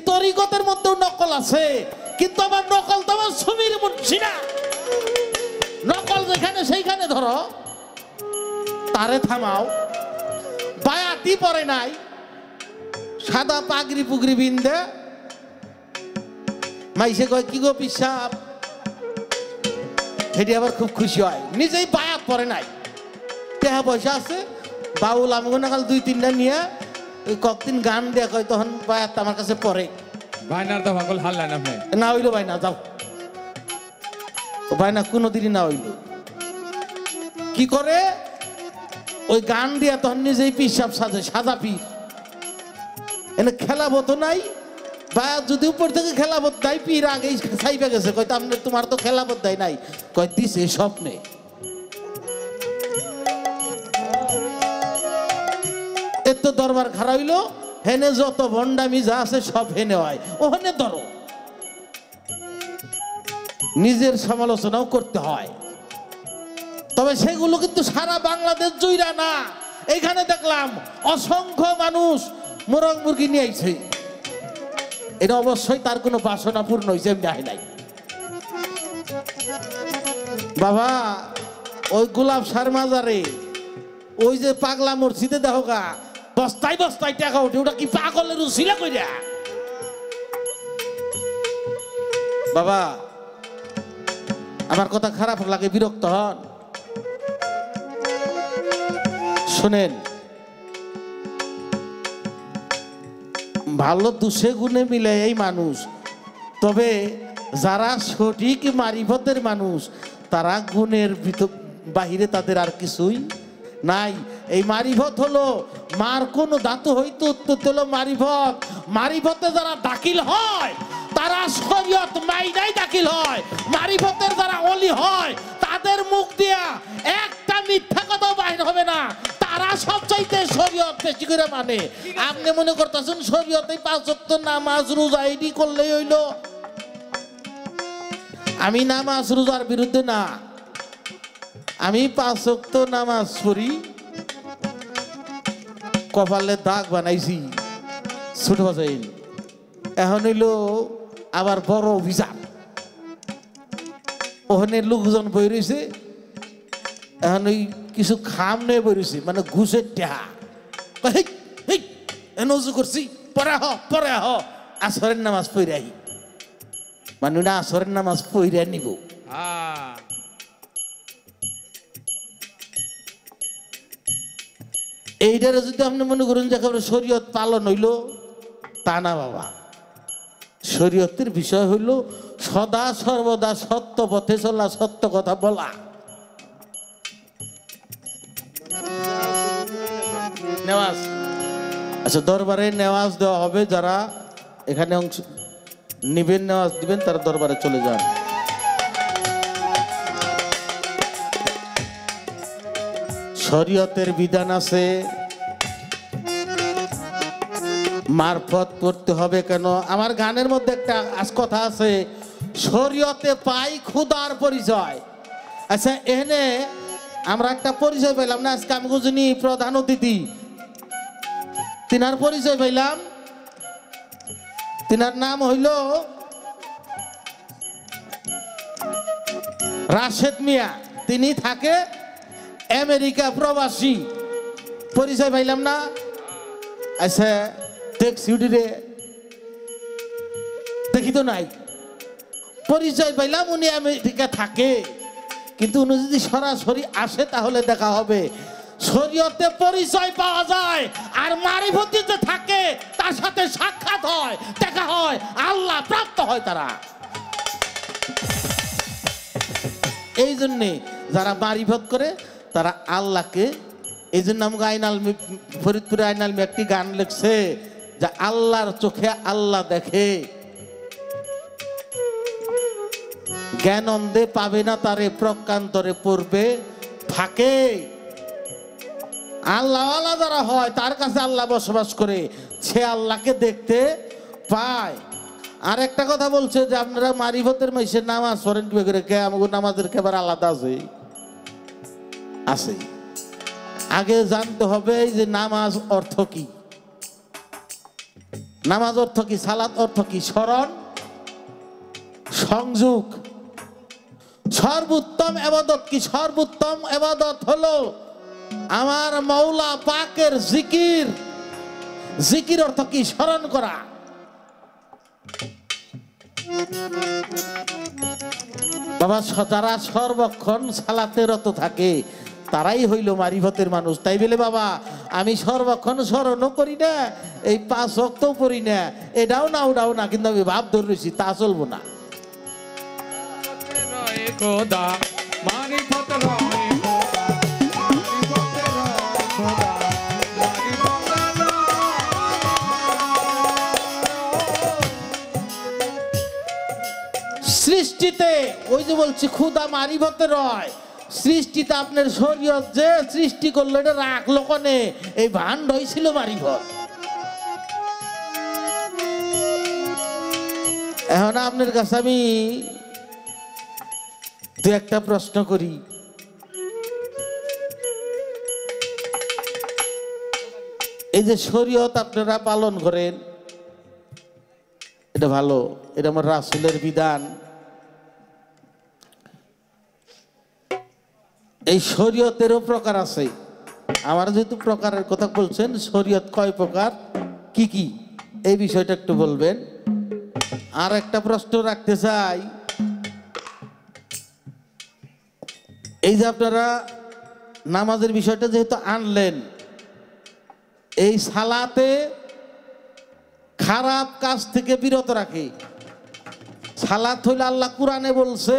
তরিকতের মধ্যেও নকল আছে, কিন্তু আমার নকল তো আমার ছবির মুন্সি না। নকল যেখানে সেইখানে ধরো, তারে থামাও। বায়াতি পরে নাই, সাদা পাগড়ি পুগড়ি বিন্দে মাইসে কয় কি গো পিসাব, সেটি আবার খুব খুশি হয়। নিজেই বায়াত পরে নাই, টাকা পয়সা আছে, বাউল আমাকে নাকাল 2-3টা নিয়ে ওই কতদিন গান দেয়া কয়, তখন বায়াত আমার কাছে পড়ে। বাইনার তো পাগল হারলেন আপনি। না হইলো ভাই না, যাও ভাই না, কোনোদিনই না হইলো। কি করে ওই গান দিয়া তখন নিজেই পিসাব সাজে, সাদা পীর। এনে খেলাবো নাই, বায়াত যদি উপর থেকে খেলাবত দেয়, পীর আগেই চাইবে গেছে, কয় তোমার তো খেলাবত দেয় নাই, কয় দিছে স্বপ্নে। এর তো দরবার খারাপ হইলো, হেনে যত ভণ্ডামি যা আছে সব হেনে হয়, ওখানে ধরো। নিজের সমালোচনাও করতে হয়, তবে সেগুলো কিন্তু সারা বাংলাদেশ জুইরা না। এইখানে দেখলাম অসংখ্য মানুষ মোরগ মুরগি নিয়ে আইছে, এটা অবশ্যই তার কোনো বাসনা পূর্ণ হয়েছে, এমনি আয় নাই। বাবা ওই গোলাপ সার মাজারে ওই যে পাগলা মসজিদে দেখো গা, বস্তায় বস্তায় টাকা ওঠে, ওটা কি পাগলের উছিলা কইরা? বাবা আমার কথা খারাপ লাগে, বিরক্ত হন? শোনেন, ভালো দুষে গুণে মিলে এই মানুষ, তবে যারা সঠিক মারিফতের মানুষ তারা গুণের বাহিরে তাদের আর কিছুই নাই। এই মারিফত হলো মার কোন ধাতু হইতে উত্তর হলো মারিফত। মারিফতে যারা দাখিল হয় তারা শরীয়ত মাইনাই দাখিল হয়। মারিফতের যারা ওলি হয় তাদের মুখ দিয়া একটা মিথ্যা কথা বাইর হবে না, তারা সবচাইতে শরীয়ত বেশি করে মানে। আপনি মনে করতেছেন শরীয়তে 5 ওয়াক্ত নামাজ রোজা এডি করলেই হইলো? আমি নামাজ রোজার বিরুদ্ধে না, আমি 5 ওয়াক্ত নামাজ পড়ি, কপালে দাগ বানাইছি ছোট বাজাই। এখন হইলো আবার বড় অভিযান, ওখানে লোকজন বই রয়েছে, এখন ওই কিছু খাম নিয়ে বই রয়েছে, মানে ঘুষের টেহা। নজু করছি, পরে হ আসরের নামাজ পড়ে আহি, মানে না আসরের নামাজ পড়ে নিব। এইটারে যদি আপনি মনে করেন যে একেবারে শরীয়ত পালন হইল, তা না বাবা। শরীয়তের বিষয় হইল সদা সর্বদা সত্য পথে চলা, সত্য কথা বলা। নেওয়াজ, আচ্ছা দরবারে নেওয়াজ দেওয়া হবে, যারা এখানে অংশ নিবেন নেওয়াজ দিবেন তারা দরবারে চলে যান। শরীয়তের বিধান আছে, মারফত করতে হবে কেন? আমার গানের মধ্যে একটা কথা আছে, শরীয়তে পাই খুদার পরিচয়। আচ্ছা এখানে আমরা একটা পরিচয় পাইলাম না আজকে, আমি যিনি প্রধান অতিথি তিনার পরিচয় পাইলাম, তিনার নাম হইল রাশেদ মিয়া, তিনি থাকে আমেরিকা প্রবাসী। পরিচয় পাইলাম না? আচ্ছা ট্যাক্সিউডিরে দেখি তো নাই, পরিচয় পাইলাম উনি আমেরিকা থাকে, কিন্তু উনি যদি সরাসরি আসে তাহলে দেখা হবে। শরীয়তে পরিচয় পাওয়া যায় আর মারিফতিতে থাকে, তার সাথে সাক্ষাৎ হয়, দেখা হয়, আল্লাহ প্রাপ্ত হয় তারা। এই জন্যে যারা মারিফত করে তারা আল্লাহকে, এই জন্য আমাকে ফরিদপুরে আইনাল একটি গান লিখছে যে আল্লাহর চোখে আল্লাহ দেখে, জ্ঞান অন্ধে পাবে না তারে, প্রজ্ঞান্তরে পড়বে থাকে। আল্লাহওয়ালা যারা হয় তার কাছে আল্লাহ বসবাস করে, সে আল্লাহকে দেখতে পায়। আর একটা কথা বলছে যে আপনারা মারিফতের মাইসে নামাজ পড়েন কি করে, কে আমাকে নামাজের কেবার আলাদা আছে। আগে জানতে হবে যে নামাজ অর্থ কি, নামাজ অর্থ কি, সালাত অর্থ কি, স্মরণ সংযোগ। সর্বোত্তম ইবাদত কি? সর্বোত্তম ইবাদত হলো আমার মাওলা পাকের জিকির। জিকির অর্থ কি? স্মরণ করা। বাবা যারা সর্বক্ষণ সালাতে রত থাকে তারাই হইল মারিফতের মানুষ। তাই বলে বাবা আমি সর্বক্ষণ স্মরণও করি না, এই 5 ওয়াক্তও পড়ি না, এটাও না ওটাও না, কিন্তু আমি ভাব ধরে রয়েছি, তা চলবো না। খোদা মারিফত রয় খোদা, মারিফত রয় খোদা, মারিফত রয়। সৃষ্টিতে ওই যে বলছি খুদা মারিফতে রয়, সৃষ্টিতে আপনার শরীয়ত যে সৃষ্টি করলো এটা রাখলো কনে, এই ভান্ড হয়েছিল মারিফত। এখন আপনার কাছে আমি দু একটা প্রশ্ন করি। এই যে শরীয়ত আপনারা পালন করেন, এটা ভালো, এটা আমার রাসূলের বিধান। এই শরীয়তেরও প্রকার আছে। আমার যেহেতু প্রকারের কথা বলছেন, শরীয়ত কয় প্রকার, কি কি, এই বিষয়টা একটু বলবেন। আর একটা প্রশ্ন রাখতে চাই, এই যে আপনারা নামাজের বিষয়টা যেহেতু আনলেন, এই সালাতে খারাপ কাজ থেকে বিরত রাখে। সালাত হইলে আল্লাহ কোরআনে বলছে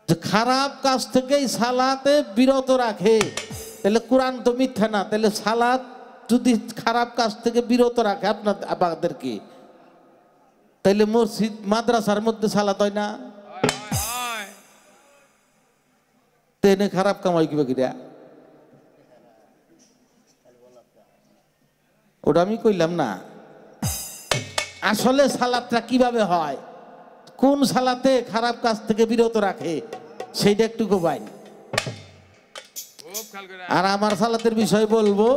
যে খারাপ কাজ থেকে সালাতে বিরত রাখে। তাহলে কোরআন তো মিথ্যা না, তাহলে সালাত যদি খারাপ কাজ থেকে বিরত রাখে আপনাদেরকে, তাহলে মসজিদ মাদ্রাসার মধ্যে সালাত হয় না, তেনে খারাপ কামাই কিবা কিরা, ওটা আমি কইলাম না। আসলে সালাতটা কিভাবে হয়, কোন সালাতে খারাপ কাজ থেকে বিরত রাখে, সেইটা একটু গোবাই। আর আমার সালাতের বিষয় বলবো,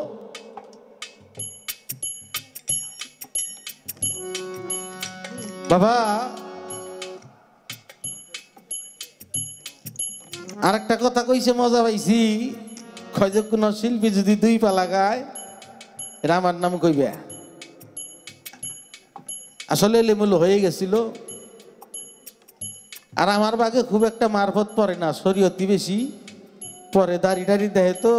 বাবা আর একটা কথা কইছে, মজা পাইছি, খয় কোন শিল্পী যদি 2 পা লাগায় এটা আমার নাম কইবে। আসলে লেমুলো হয়ে গেছিল। আর আমার বাগে খুব একটা মারফত পড়ে না, শরীয়তি বেশি পরে, দাড়ি টাড়ি দেয় তো।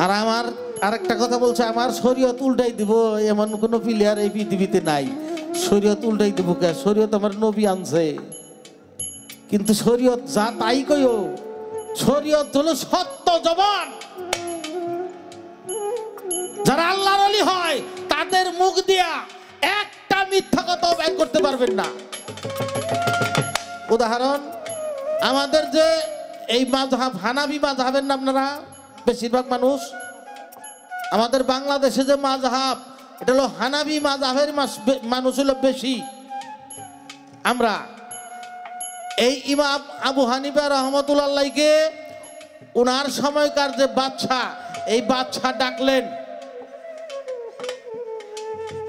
আর আমার আরেকটা কথা বলছে, আমার শরীয়ত উল্টাই দিব এমন কোন প্লেয়ার এই পৃথিবীতে নাই। শরীয়ত উল্টাই দিব কে? শরীয়ত আমার নবী আনছে, কিন্তু শরীয়ত যা তাই কইও, শরীয়ত হলো সত্য জবান। যারা আল্লাহর ওলি হয় তাদের মুখ দিয়া একটা মিথ্যা কথা বের করতে পারবেন না। উদাহরণ, আমাদের যে এই মাযহাব হানাফি মাযহাবের নাম, আপনারা বেশিরভাগ মানুষ, আমাদের বাংলাদেশে যে মাযহাব, এটা হলো হানাফি মাযহাবের মানুষ হলো বেশি। আমরা এই ইমাম আবু হানিফা রহমতুল্লাহকে ওনার সময়কার যে বাদশা, এই বাদশা ডাকলেন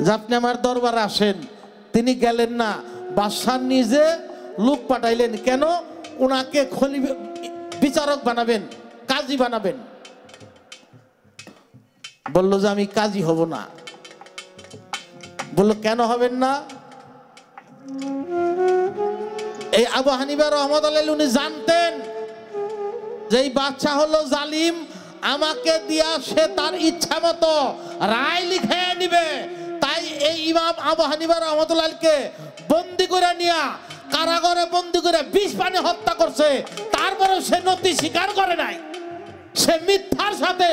যে আপনি আমার দরবারে আসেন। তিনি গেলেন না, বাদশা নিজে লোক পাঠাইলেন। কেন? ওনাকে খলিফা বিচারক বানাবেন, কাজী বানাবেন। বলল যে আমি কাজী হব না। বলল কেন হবেন না? এই আবু হানিফা রহমতুল্লাহ উনি জানতেন যে এই বাচ্চা হলো জালিম, আমাকে দিয়া সে তার ইচ্ছা মতো রায় লিখে নিবে। তাই এই ইমাম আবু হানিফা রহমতুল্লাহকে বন্দি করে নিয়া কারাগারে বন্দি করে 20 পানি হত্যা করছে। তারপরে সে নতি স্বীকার করে নাই, সে মিথ্যার সাথে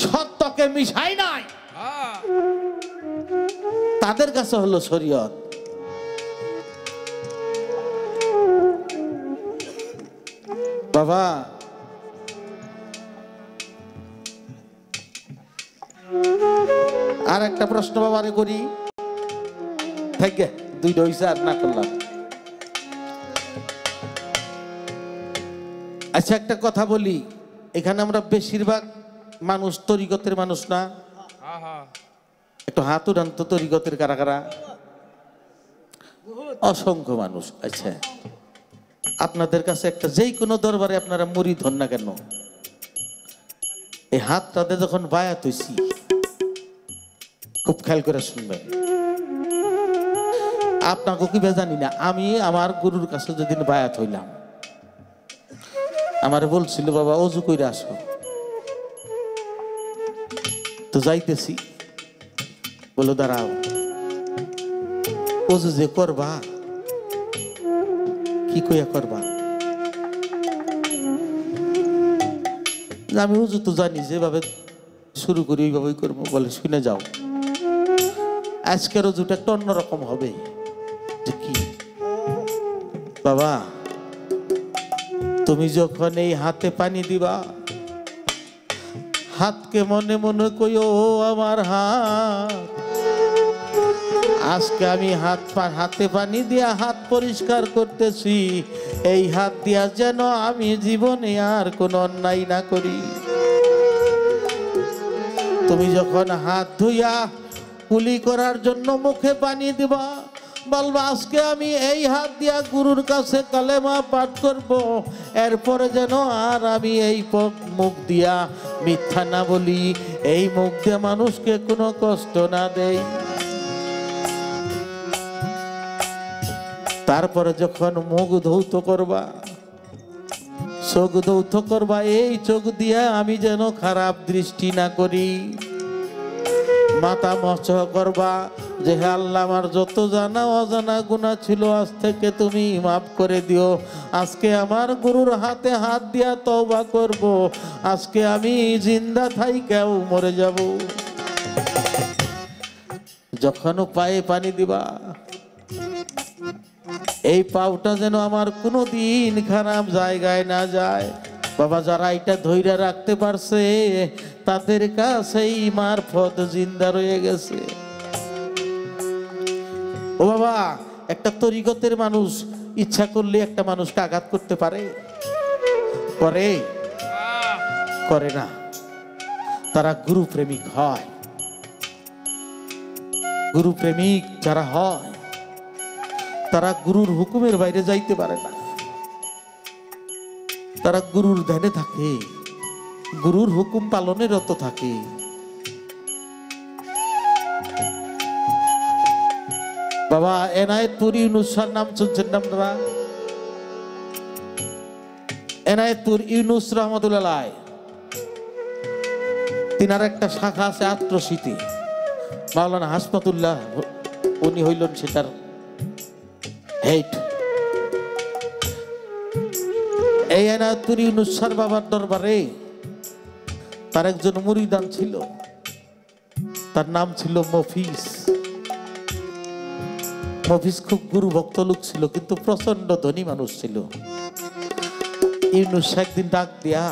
সত্যকে মিশাই নাই। তাদের কাছে হলো শরীয়ত। বাবা আর একটা প্রশ্ন বাবারে করি, থেকে দুইটা হইছে আর না করলাম। আচ্ছা একটা কথা বলি, এখানে আমরা বেশিরভাগ মানুষ তরিকতের মানুষ না? একটু হাত উঠান তো, তরিকতের কারা কারা? অসংখ্য মানুষ। আচ্ছা আপনাদের কাছে একটা, যেই কোনো দরবারে আপনারা মুরিদ হন না কেন, এই হাতটাতে যখন বায়াত হইছি, খুব খেয়াল করে শুনবেন। আপনাকে কি জানি না, আমি আমার গুরুর কাছে যেদিন বায়াত হইলাম, আমারে বলছিল বাবা অজু কইরা আসো, তো যাইতেছি, বলো দাঁড়াও, অজু যে করবা কি কইয়া করবা? আমি অজু তো জানি, যেভাবে শুরু করি ওইভাবেই করবো। বলে শুনে যাও, আজকের অজুটা একটা অন্যরকম হবে। যে কি বাবা, তুমি যখন এই হাতে পানি দিবা, হাতকে মনে মনে কইও ও আমার হাত, আজকে আমি হাতে পানি দিয়া হাত পরিষ্কার করতেছি, এই হাত দিয়া যেন আমি জীবনে আর কোনো অন্যায় না করি। তুমি যখন হাত ধুইয়া কুলি করার জন্য মুখে পানি দিবা, বলবা আজকে আমি এই হাত দিয়া গুরুর কাছে কালেমা পাঠ করব, এরপরে যেন আর আমি এই মুখ দিয়া মিথ্যা না বলি, এই মুখ দিয়ে মানুষকে কোনো কষ্ট না দেই। তারপরে যখন মুখ ধৌত করবা, চোখ ধৌত করবা, এই চোখ দিয়া আমি যেন খারাপ দৃষ্টি না করি। মাথা মচ করবা যে হে আল্লাহ, আমার যত জানা অজানা গুনাহ ছিল আজ থেকে তুমি মাফ করে দিও। আজকে আমার গুরুর হাতে হাত দিয়া তওবা করব, আজকে আমি জিন্দা থাইকাও মরে যাব। যখন পায়ে পানি দিবা, এই পাওটা যেন আমার কোনো দিন খারাপ জায়গায় না যায়। বাবা যারা এটা ধৈর্য রাখতে পারছে, তাদের কাছেই মারফত জিন্দা রয়ে গেছে। ও বাবা, একটা তরিকতের মানুষ ইচ্ছা করলে একটা মানুষকে আঘাত করতে পারে? করে না। তারা গুরু প্রেমিক হয়। গুরু প্রেমিক যারা হয়, তারা গুরুর হুকুমের বাইরে যাইতে পারে না। তারা গুরুর ধ্যানে থাকে, গুরুর হুকুম পালনে রত থাকে। বাবা এনায়েতপুর ইউনুস স্যার নাম শুনছেন না আপনারা? এনায়েতপুর ইউনুস রহমতুল্লাহ, তিনার একটা শাখা আছে আত্মস্মৃতি, মাওলানা হাসপাতুল্লাহ উনি হইলেন সেটার হেড। এই এনায়েতপুর ইউনুস স্যার বাবার দরবারে তার একজন মুরিদান ছিল, তার নাম ছিল মফিজ। মফিজ খুব গুরু ভক্ত লোক ছিল, কিন্তু প্রচন্ড ধনী মানুষ ছিল। ইউনুস একদিন ডাক দিয়া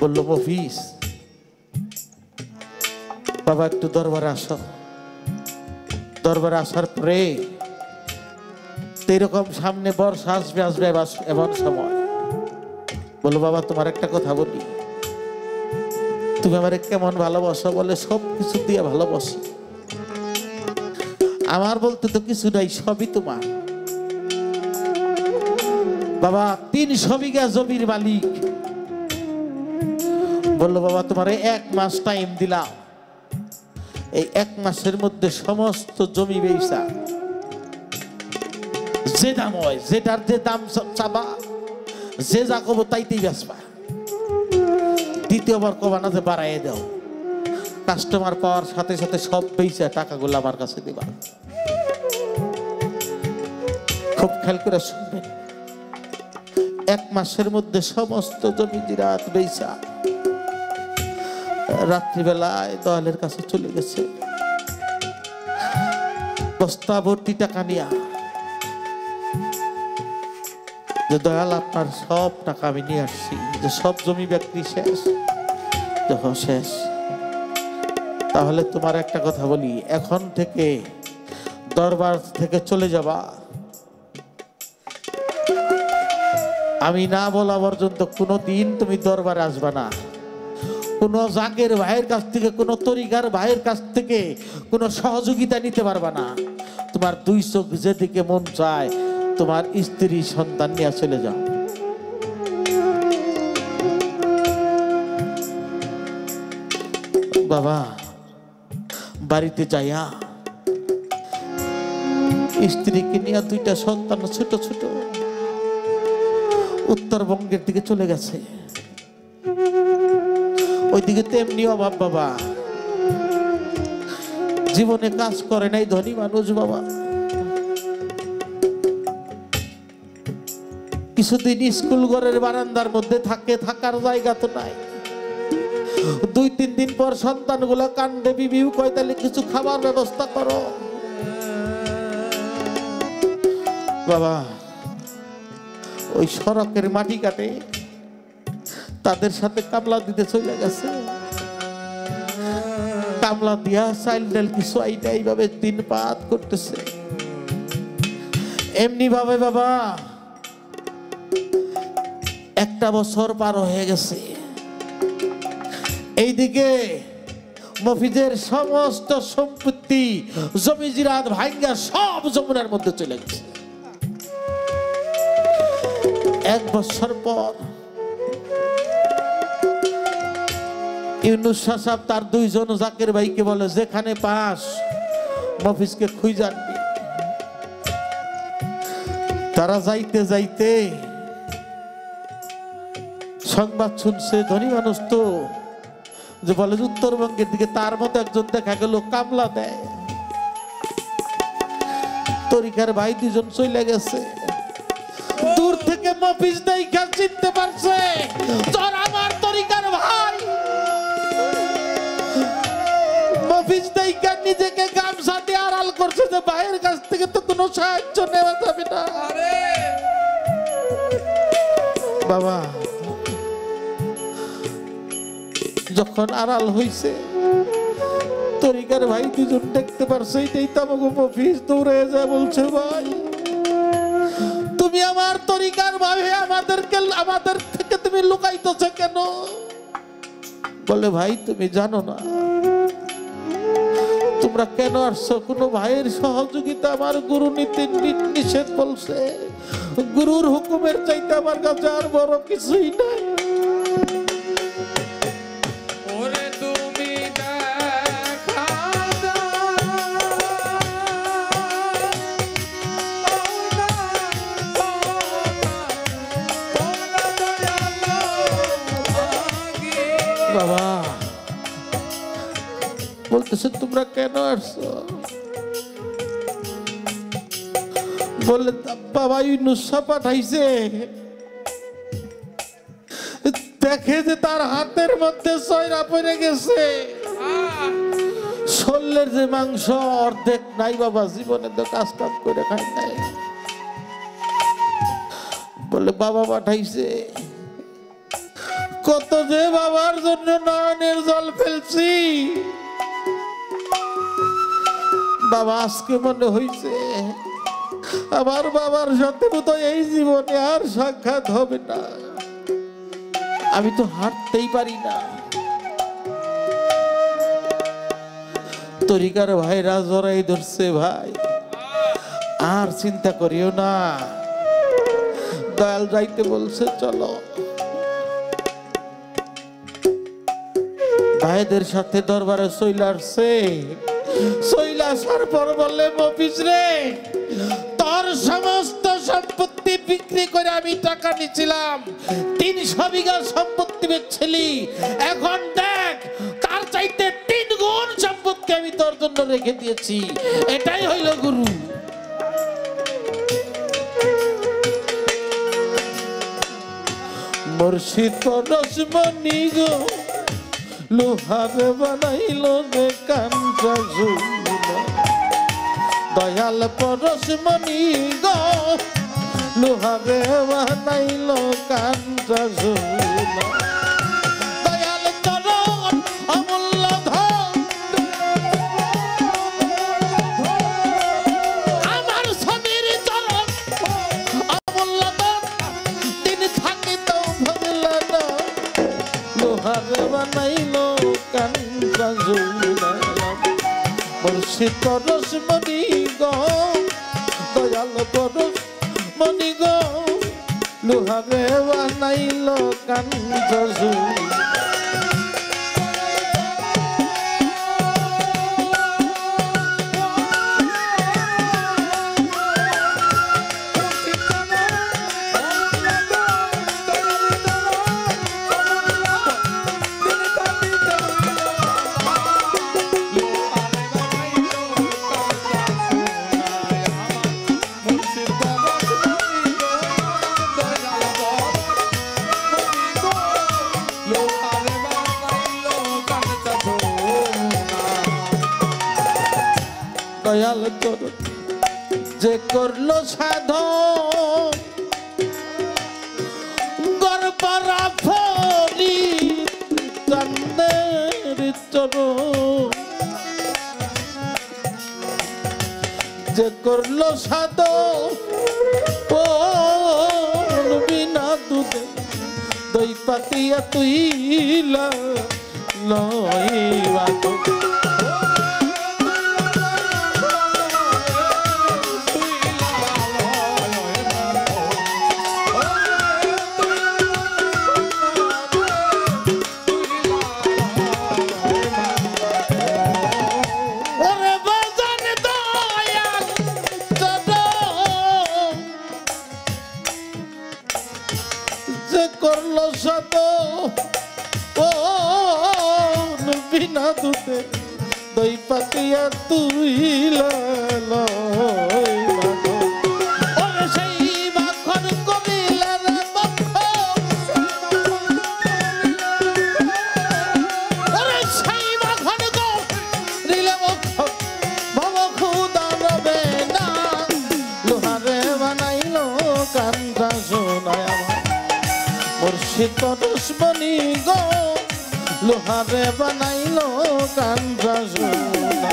বলল, মফিজ বাবা একটু দরবারে আসো। দরবারে আসার পরে এরকম সামনে বর্ষা আসবে আসবে এমন সময় বললো, বাবা তোমার একটা কথা বলি, তুমি আমারে কেমন ভালোবাসো? বলে সব কিছু দিয়ে ভালোবাসি। আমার বলতে তো কিছু নাই, সবই তোমার। বাবা 300 বিঘা জমির মালিক। বললো, বাবা তোমার 1 মাস টাইম দিলাম, এই 1 মাসের মধ্যে সমস্ত জমি বেচা, যে যে দাম হয়, যেটার যে দাম চাবা, যে যা কব তাইতেই বেচবা। দ্বিতীয়বার কবা না যে বাড়াইয়ে দাও। কাস্টমার পাওয়ার সাথে সাথে সব বেচে টাকাগুলো আমার কাছে দিবা। খুব খেয়াল করে শুনবেন, 1 মাসের মধ্যে সমস্ত জমি জিরাত বেচা রাত্রিবেলায় দয়ালের কাছে চলে গেছে বস্তা ভর্তি টাকা নিয়া, যে দয়াল আপনার সব টাকা আমি নিয়ে আসছি, যে সব জমি বিক্রি শেষ। যখন শেষ, তাহলে তোমার একটা কথা বলি, এখন থেকে দরবার থেকে চলে যাবা। আমি না বলা পর্যন্ত কোনোদিন তুমি দরবারে আসবা না। কোনো জাকের ভাইয়ের কাছ থেকে, কোনো তরিকার ভাইয়ের কাছ থেকে কোনো সহযোগিতা নিতে পারবা না। তোমার 2 চোখ যেদিকে মন চায় তোমার স্ত্রী সন্তান নিয়ে চলে যাও। বাবা বাড়িতে যাইয়া স্ত্রীকে নিয়ে 2টা সন্তান ছোট ছোট উত্তরবঙ্গের দিকে চলে গেছে। ওইদিকে তেমনি অভাব বাবা, জীবনে কাজ করে নাই, ধনী মানুষ বাবা। কিছুদিন স্কুল ঘরের বারান্দার মধ্যে থাকে, থাকার জায়গা তো নাই। 2-3 দিন পর সন্তানগুলো কান্দে, বিবিউ কয় তাহলে কিছু খাবার ব্যবস্থা করো। বাবা ওই সড়কের মাটি কাটে তাদের সাথে কামলা দিতে চলে গেছে। কামলা দিয়া চাইল ডাল কিছু আইটা এইভাবে দিন পাত করতেছে। এমনি ভাবে বাবা 1টা বছর পার হয়ে গেছে। এইদিকে মফিজের সমস্ত সম্পত্তি জমি জিরাত ভাঙ্গা সব যমুনার মধ্যে চলে গেছে। 1 বছর পর ইউনুস শাহ সাহেব তার 2 জন জাকের ভাইকে বলে, যেখানে পাস মফিজকে খুঁজে আনবি। তারা যাইতে যাইতে সংবাদ শুনছে, ধনী মানুষ তো, যে বলে উত্তরবঙ্গের দিকে তার মতো একজন দেখা গেল কামলা দেয়। তরিকার ভাই 2 জন চলে গেছে। দূর থেকে মফিজ দেখা চিনতে পারছে তোর আমার তরিকার ভাই। মফিজ দেখা নিজেকে গামছা দিয়ে আড়াল করছে যে ভাইয়ের কাছ থেকে তো কোনো সাহায্য নেওয়া যাবে না। বাবা যখন আড়াল হইছে, তরিকার ভাই 2 জন দেখতে পারছে, এটাই তো আমাকে মফিজ দৌড়ে যায় বলছে, ভাই তুমি আমার তরিকার ভাই, আমাদের থেকে তুমি লুকাইতেছ কেন? বলে ভাই তুমি জানো না তোমরা কেন আসছো? কোনো ভাইয়ের সহযোগিতা আমার গুরু নীতি নিষেধ বলছে। গুরুর হুকুমের চাইতে আমার কাছে আর বড় কিছুই নাই। বাবা বলতেছে তোমরা কেন আসছো? বলে বাবা ইউনুস শাহ পাঠাইছে, দেখে যে তার হাতের মধ্যে চয়রা পড়ে গেছে, শরীরের যে মাংস অর্ধেক নাই বাবা, জীবনে তো কাজ কাম করে খাই নাই। বলে বাবা পাঠাইছে। কত যে বাবার জন্য নয়নের জল ফেলছি, বাবা আজকে মনে হইছে আমার বাবার সাথে মতো এই জীবনে আর সাক্ষাৎ হবে না। আমি তো হাঁটতেই পারি না। তরিকার ভাইরা জড়াই ধরছে, ভাই আর চিন্তা করিও না, দয়াল যাইতে বলছে চলো। ভাইদের সাথে দরবারে চইলা আসছে। চইলা আসার পর বললে মফিজ রে, তোর সমস্ত সম্পত্তি বিক্রি করে আমি টাকা নিয়েছিলাম 300 বিঘা সম্পত্তি বেচছিলি এখন দেখ তার চাইতে 3 গুণ সম্পত্তি আমি তোর জন্য রেখে দিয়েছি এটাই হইল গুরু মুর্শিদ পরশমণি গো লোহারে বানাইলো রে কাঞ্চা ঝুলা দয়াল পরশমণি গো লোহারে বানাইলো কাঞ্চা ঝুলা দয়াল চরণ অমূল্য ধন আমার স্বামীর চরণ অমূল্য ধন দিন থাকিত ভাবলা না লোহারে বানাইলো কাঞ্চা ঝুলা মুর্শিদ পরশমণি গো দয়াল পরশমণি গো লোহারে বানাইলো কাঞ্চা ঝুলা দয়াল তোর যে করলো সাধন গর্বরা ফরি চন্দের চরণ যে করলো সাধন ও বিনা দুধে দই পাতিয়া তুই লইবা করলো শত ও বিনা দুধে দই পাতিয়া তুই সেই মাখন করিলা রে সেই মাখন করিলে ভব খুদা রবে না লোহারে বানাইলো কাঞ্চা সোনায় মুর্শিদ পরশমণি গো লোহারে বানাইলো কাঞ্চা সোনা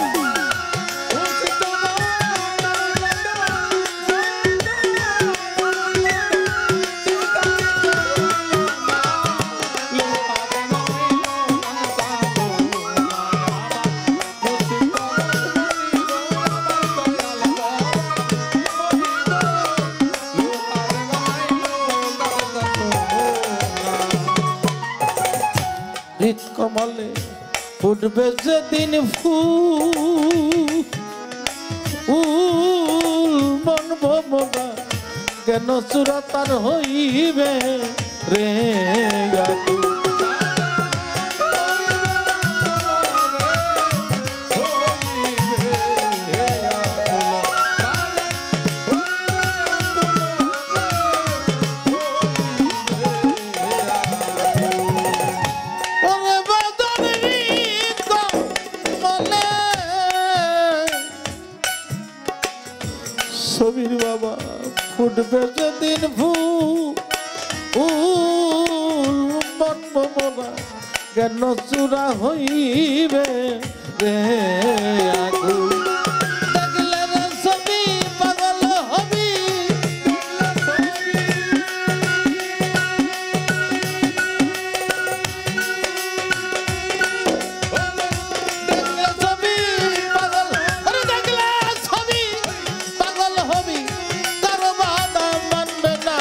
হৃদ কমলে ফুটবে যেদিন ফুল মন ভোমরা কেন চূড়া তার হইবে রে ছবির বাবা ফুটবে যেদিন ফুল মন ভোমরা কেন চূড়া হইবে রে আগুন দেখলে রে ছবি পাগল হবি দেখলে ছবি পাগল আরে দেখলে ছবি পাগল হবি কারো বাধা মানবে না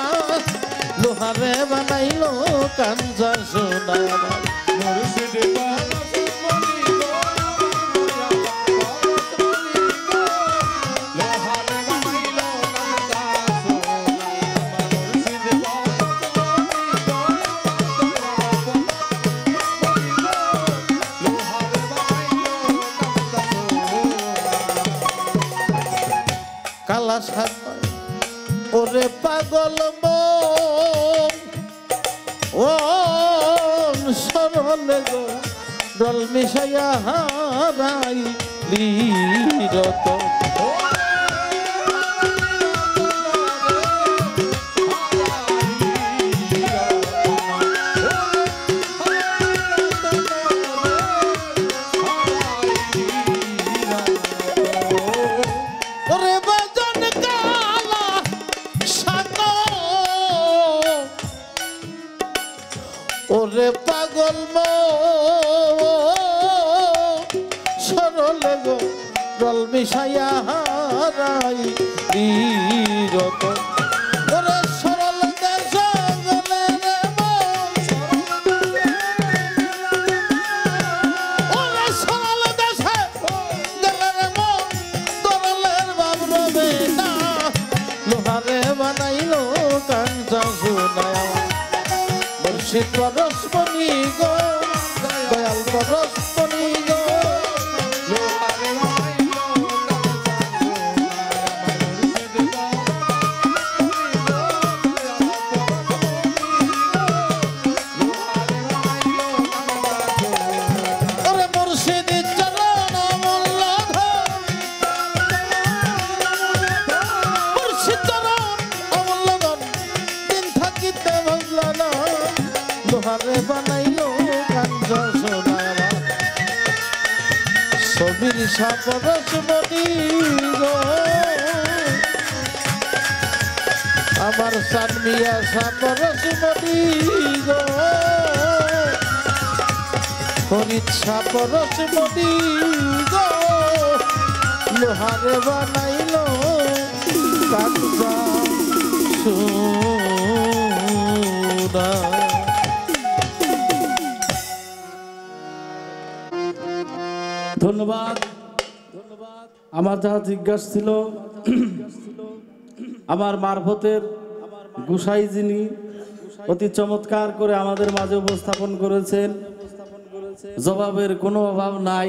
লোহারে বানাইলো কাঞ্চা সোনা মুর্শিদ পরশমণি গো কালা সাপ ওরে পাগল মন ও সরলে গো ডল মিশাইয়া হারাই লিরত ওরে বাজন কালা সাপ ওরে পাগল সরলে গো ডল মিশাইয়া হারাই লিরত ওরে সরল দেশ গেলে রে ওরে সরল দেশে গেলে রে দরলের বাপ রবে না লোহারে বানাইলো কাঞ্চা সোনায় মুর্শিদ পরশমণি গো দয়াল পরশমণি গো ওরে মুর্শিদ চরণ অমূল্য ধন মুর্শিদ চরণ অমূল্য ধন দিন থাকিতে ভজল না লোহারে বানাইলো কাঞ্চা সোনায় ছবির সাপরসমণি গো আমার সানমিয়া সাপরসমণি গো ফরিদ সাপরসমণি গো লোহারে বানাইলো কাঞ্চা সোনা ধন্যবাদ। আমার যা জিজ্ঞাসা ছিল আমার মারফতের গুসাই যিনি অতি চমৎকার করে আমাদের মাঝে উপস্থাপন করেছেন, জবাবের কোনো অভাব নাই,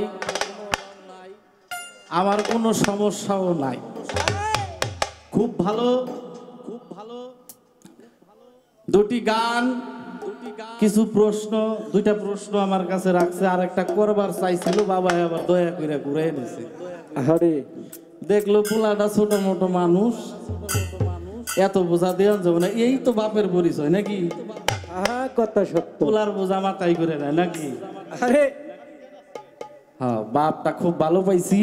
আমার কোনো সমস্যাও নাই। খুব ভালো দুটি গান, কিছু প্রশ্ন, দুইটা প্রশ্ন আমার কাছে রাখছে, আর একটা করবার চাইছিল, বাবা আবার দয়া করে ঘুরে এনেছে। আরে দেখলো পোলাটা ছোট মোটো মানুষ, এত বোঝা দেওয়া যাবে না, এই তো বাপের পরিচয় নাকি? কথা সত্য। পোলার বোঝা মাথায় করে নেয় নাকি? আরে হ্যাঁ, বাপটা খুব ভালো পাইছি।